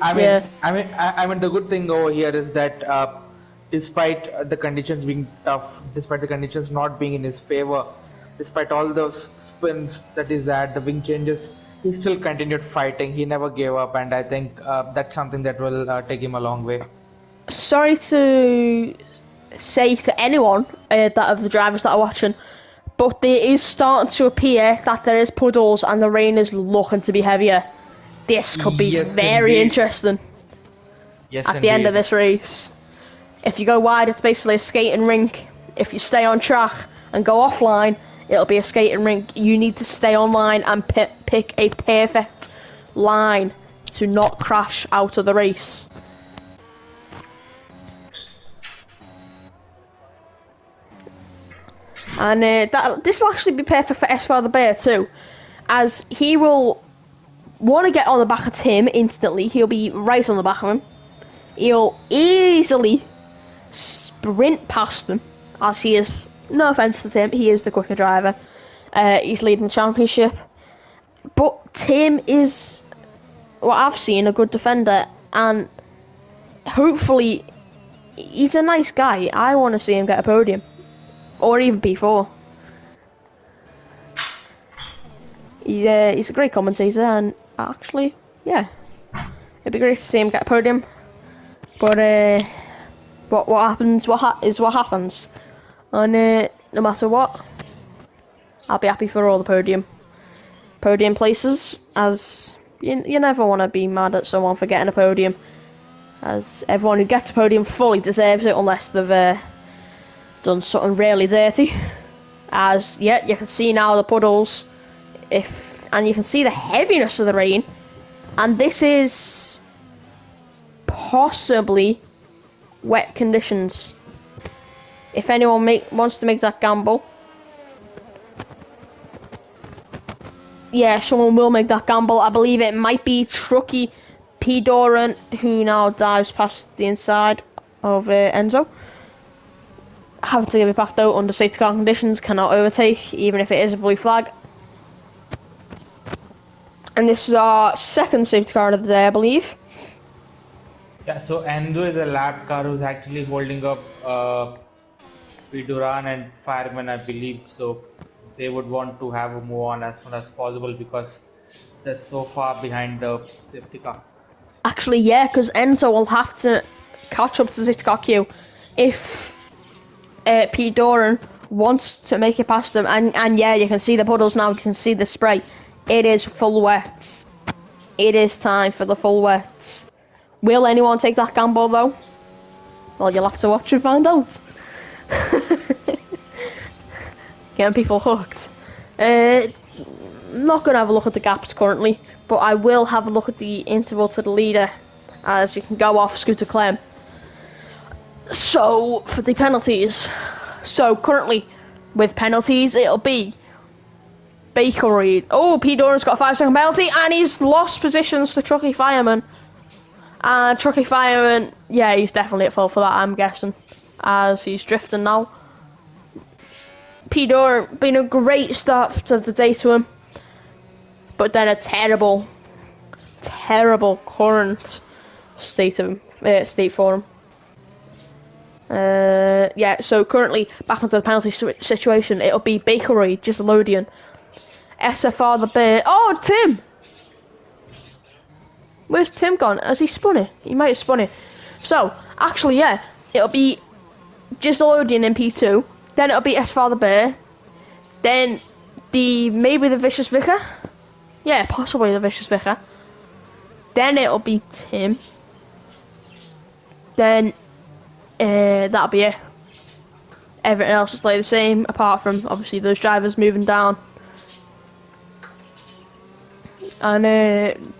I mean, the good thing over here is that despite the conditions being tough, despite the conditions not being in his favor, despite all those spins that he's had, the wing changes, he still continued fighting. He never gave up, and I think that's something that will take him a long way. Sorry to say to anyone that of the drivers that are watching, but there is starting to appear that there is puddles and the rain is looking to be heavier. This could be very interesting at the end of this race. If you go wide, it's basically a skating rink. If you stay on track and go offline, it'll be a skating rink. You need to stay online and pick a perfect line to not crash out of the race. And this will actually be perfect for Espada Bear too, as he will want to get on the back of Tim instantly. He'll be right on the back of him. He'll easily sprint past him, as he is, no offence to Tim, he is the quicker driver. He's leading the championship. But Tim is, what I've seen, a good defender, and hopefully he's a nice guy. I want to see him get a podium, or even P4. He's a great commentator, and actually, yeah, it'd be great to see him get a podium. But what happens? What happens, and no matter what, I'll be happy for all the podium places, as you never want to be mad at someone for getting a podium, as everyone who gets a podium fully deserves it, unless they've done something really dirty. As yeah, you can see now the puddles, and you can see the heaviness of the rain, and this is possibly wet conditions. If anyone wants to make that gamble, yeah, someone will make that gamble. I believe it might be Trucky P. Doran, who now dives past the inside of Enzo. Having to give it back though, under safety car conditions, cannot overtake, even if it is a blue flag. And this is our second safety car of the day, I believe. Yeah, so Enzo is a lap car who's actually holding up P. Duran and Fireman, I believe. So they would want to have a move on as soon as possible because they're so far behind the safety car. Actually, yeah, because Enzo will have to catch up to the safety car queue if P. Doran wants to make it past them. And yeah, you can see the puddles now, you can see the spray. It is full wet. It is time for the full wet. Will anyone take that gamble though? Well, you'll have to watch and find out. Getting people hooked. Not going to have a look at the gaps currently, but I will have a look at the interval to the leader, as you can go off Scooter Clem. So, for the penalties. So, currently, with penalties, it'll be Baker Reed. Oh, P. Doran's got a 5-second penalty, and he's lost positions to Trucky Fireman. And Trucky Fireman, yeah, he's definitely at fault for that, I'm guessing, as he's drifting now. P. Doran been a great start to the day to him, but then a terrible current state for him. Yeah, so currently back onto the penalty situation. It'll be Bakery, just Lodian, SFR the Bear. Oh, Tim! Where's Tim gone? Has he spun it? He might have spun it. So, actually, yeah, it'll be Giselodian in P2. Then it'll be SFR the Bear. Then maybe the Vicious Vicar. Yeah, possibly the Vicious Vicar. Then it'll be Tim. Then that'll be it. Everything else will stay the same, apart from obviously those drivers moving down. And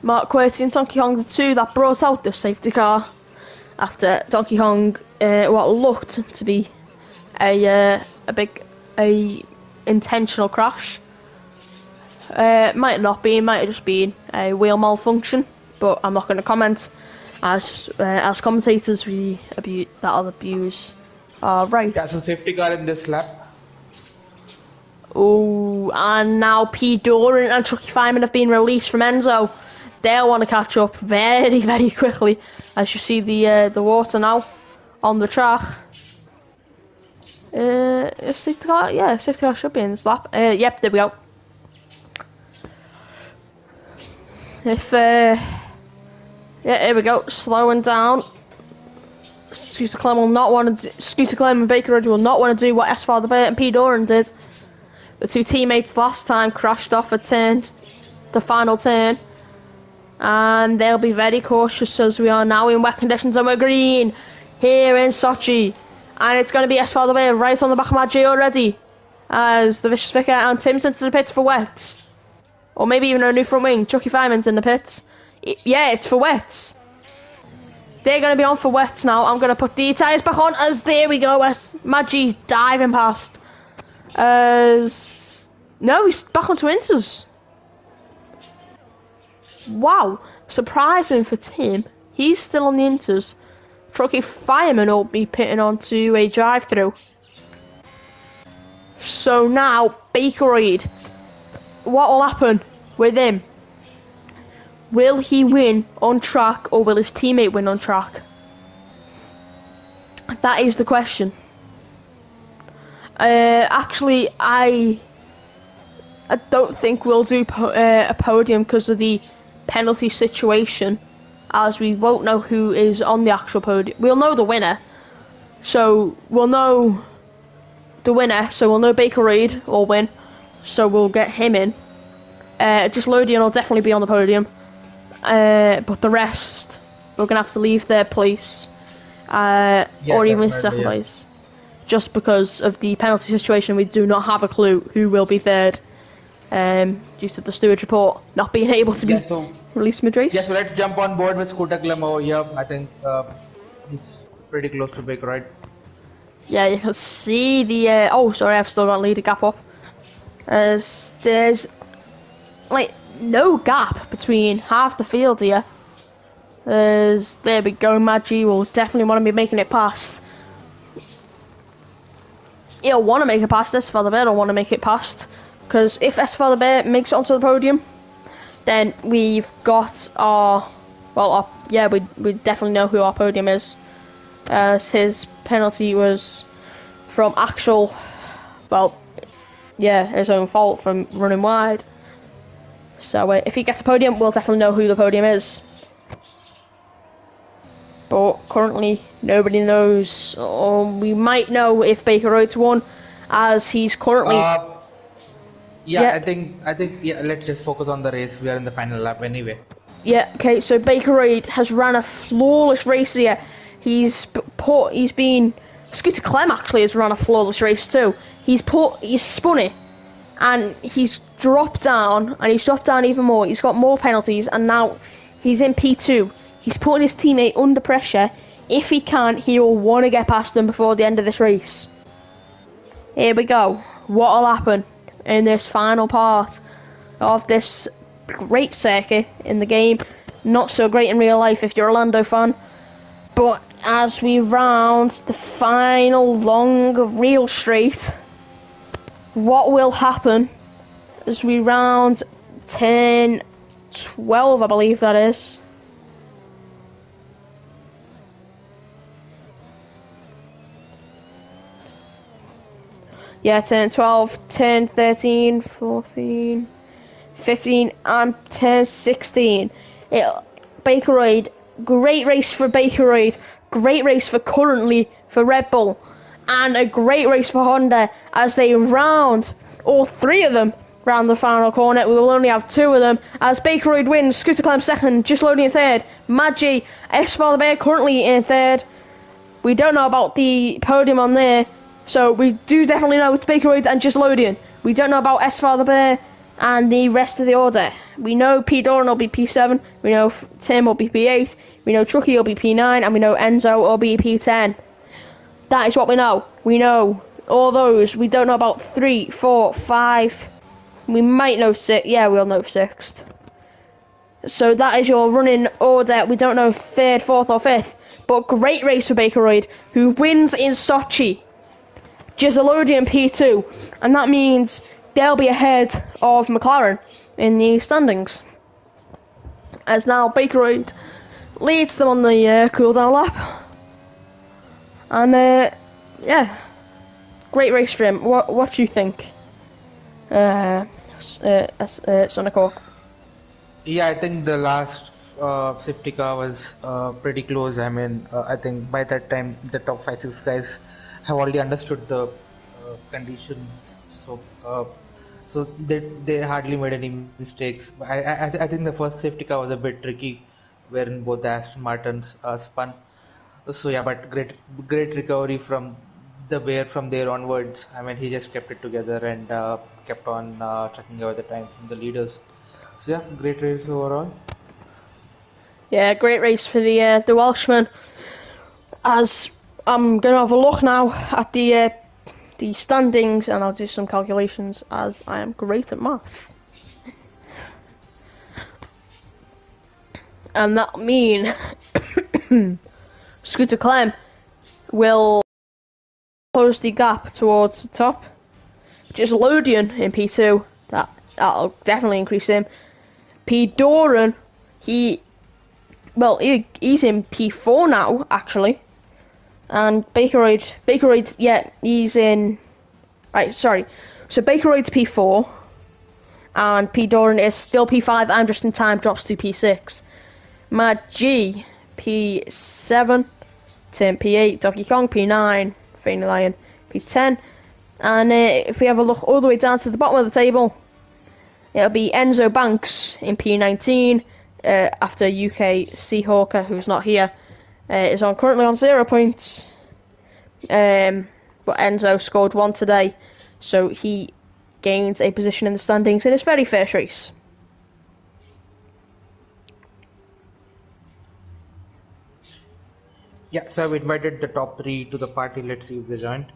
Mark Qwerty and Donkey Kong, the two that brought out the safety car after Donkey Kong, what looked to be a intentional crash. Might not be, it might have just been a wheel malfunction, but I'm not going to comment. As commentators, we abuse that other views are right. Yeah, so safety car in this lap. Oh, and now P. Doran and Trucky Fireman have been released from Enzo. They'll want to catch up very, very quickly. As you see the water now on the track. Safety car, yeah, safety car should be in this lap. Yep, there we go. Yeah, here we go. Slowing down. Scooter Clem will not want to. Scooter Clem and Baker Ridge will not want to do what S. Father Burt and P. Doran did. The two teammates last time crashed off at the final turn, and they'll be very cautious as we are now in wet conditions and we're green here in Sochi, and it's going to be S. Father Burt right on the back of my G already, as the Vicious Vicar and Tim's into the pits for wets, or maybe even a new front wing. Chucky Fireman's in the pits. Yeah, it's for wets. They're going to be on for wets now. I'm going to put the tyres back on, as there we go, as Maggie diving past. As No, he's back onto Inters. Wow, surprising for Tim. He's still on the Inters. Trucky Fireman will be pitting onto a drive-through. So now, Baker Reed. What will happen with him? Will he win on track or will his teammate win on track? That is the question. Actually, I don't think we'll do a podium because of the penalty situation, as we won't know who is on the actual podium. We'll know the winner, so we'll know the winner, so we'll know Baker Reed will win, so we'll get him in. Just Lodian will definitely be on the podium, but the rest, we're going to have to leave their place, or even second place. Just because of the penalty situation, we do not have a clue who will be third, due to the steward report not being able to be released mid-race. Yeah, so let's jump on board with Scooter Clem over here. I think he's pretty close to Baker, right? Yeah, you can see the... oh, sorry, I've still got leader gap up. There's, like, no gap between half the field here. There we go, Maggi will definitely want to be making it past. He'll want to make it past Esfaldabear, will want to make it past. Because if Esfaldabear makes it onto the podium, then we've got our... well, yeah, we definitely know who our podium is. As his penalty was from actual... well, yeah, his own fault from running wide. So if he gets a podium, we'll definitely know who the podium is. But currently, nobody knows. We might know if Baker Reed's won, as he's currently... yeah, I think, yeah, let's just focus on the race. We are in the final lap anyway. Yeah, okay, so Baker Reed has ran a flawless race here. He's been... Scooter Clem actually has run a flawless race too. He's spun it, and he's dropped down, and he's dropped down even more. He's got more penalties, and now he's in P2. He's putting his teammate under pressure. If he can't, he will want to get past them before the end of this race. Here we go. What will happen in this final part of this great circuit in the game? Not so great in real life if you're a Lando fan. But as we round the final long real straight, what will happen as we round 10, 12, I believe that is. Yeah, 10, 12, 10, 13, 14, 15, and 10, 16. Baker Reed, great race for Baker Reed, great race for currently for Red Bull, and a great race for Honda as they round, all three of them, round the final corner. We will only have two of them as Baker Reed wins, Scooter Clem second, Just Loading in third, Maggi, Esfaldabear currently in third. We don't know about the podium on there, so we do definitely know it's Baker Reed and Just Loading. We don't know about Esfaldabear and the rest of the order. We know P. Doran will be P7, we know Tim will be P8, we know Trucky will be P9, and we know Enzo will be P10. That is what we know. We know all those. We don't know about 3, 4, 5. We might know 6. Yeah, we'll know 6th. So that is your running order. We don't know 3rd, 4th, or 5th. But great race for Baker Reed, who wins in Sochi. Gisselodian P2. And that means they'll be ahead of McLaren in the standings. As now Baker Reed leads them on the cool-down lap. And, yeah, great race for him. What do you think, Sonic? Yeah, I think the last safety car was pretty close. I mean, I think by that time the top 5-6 guys have already understood the conditions, so they hardly made any mistakes. I think the first safety car was a bit tricky, wherein both the Aston Martins spun. So yeah, but great recovery from the Bear from there onwards. I mean, he just kept it together and kept on tracking over the time from the leaders. So yeah, great race overall. Yeah, great race for the Welshman. As I'm gonna have a look now at the the standings and I'll do some calculations as I am great at math. And that mean Scooter Clem will close the gap towards the top. Just Lodian in P2, that'll definitely increase him. P Doran, he's in P4 now actually. And Bakeroid, yeah, he's in. Right, sorry. So Bakeroid's P4, and P Doran is still P5. I'm just in time. Drops to P6. Mad G, P7. Tim P8. Donkey Kong P9. Fanny Lion P10. And if we have a look all the way down to the bottom of the table, it'll be Enzo Banks in P19. After UK Seahawker, who's not here, is currently on 0 points. But Enzo scored 1 today, so he gains a position in the standings in his very first race. Yeah, so I've invited the top 3 to the party. Let's see if they joined.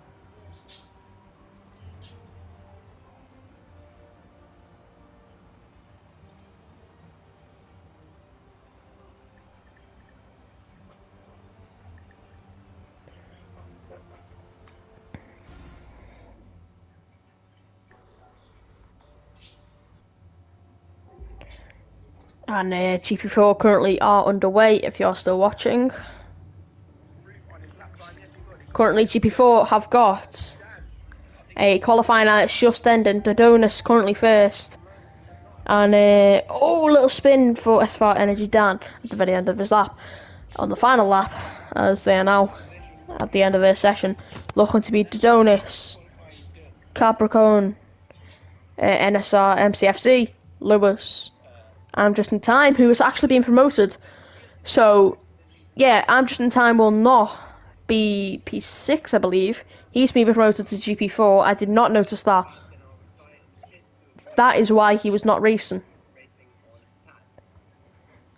And GP4 currently are underway if you're still watching. Currently GP4 have got a qualifying that's just ending. Dodonis currently first. And little spin for SFR Energy Dan at the very end of his lap. On the final lap, as they are now at the end of their session, looking to be Dodonis, Capricorn, NSR, MCFC, Lewis, I'm Just in Time, who is actually being promoted. So, yeah, I'm Just in Time will not be P6, I believe. He's been promoted to GP4. I did not notice that. That is why he was not racing.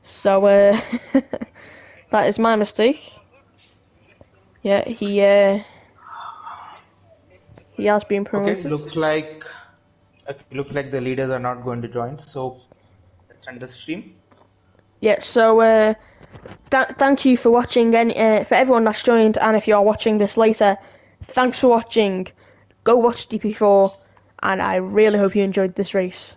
So, that is my mistake. Yeah, he has been promoted. Okay, looks like the leaders are not going to join, so let's end the stream. Yeah, so thank you for watching, and for everyone that's joined, and if you are watching this later, thanks for watching. Go watch GP4, and I really hope you enjoyed this race.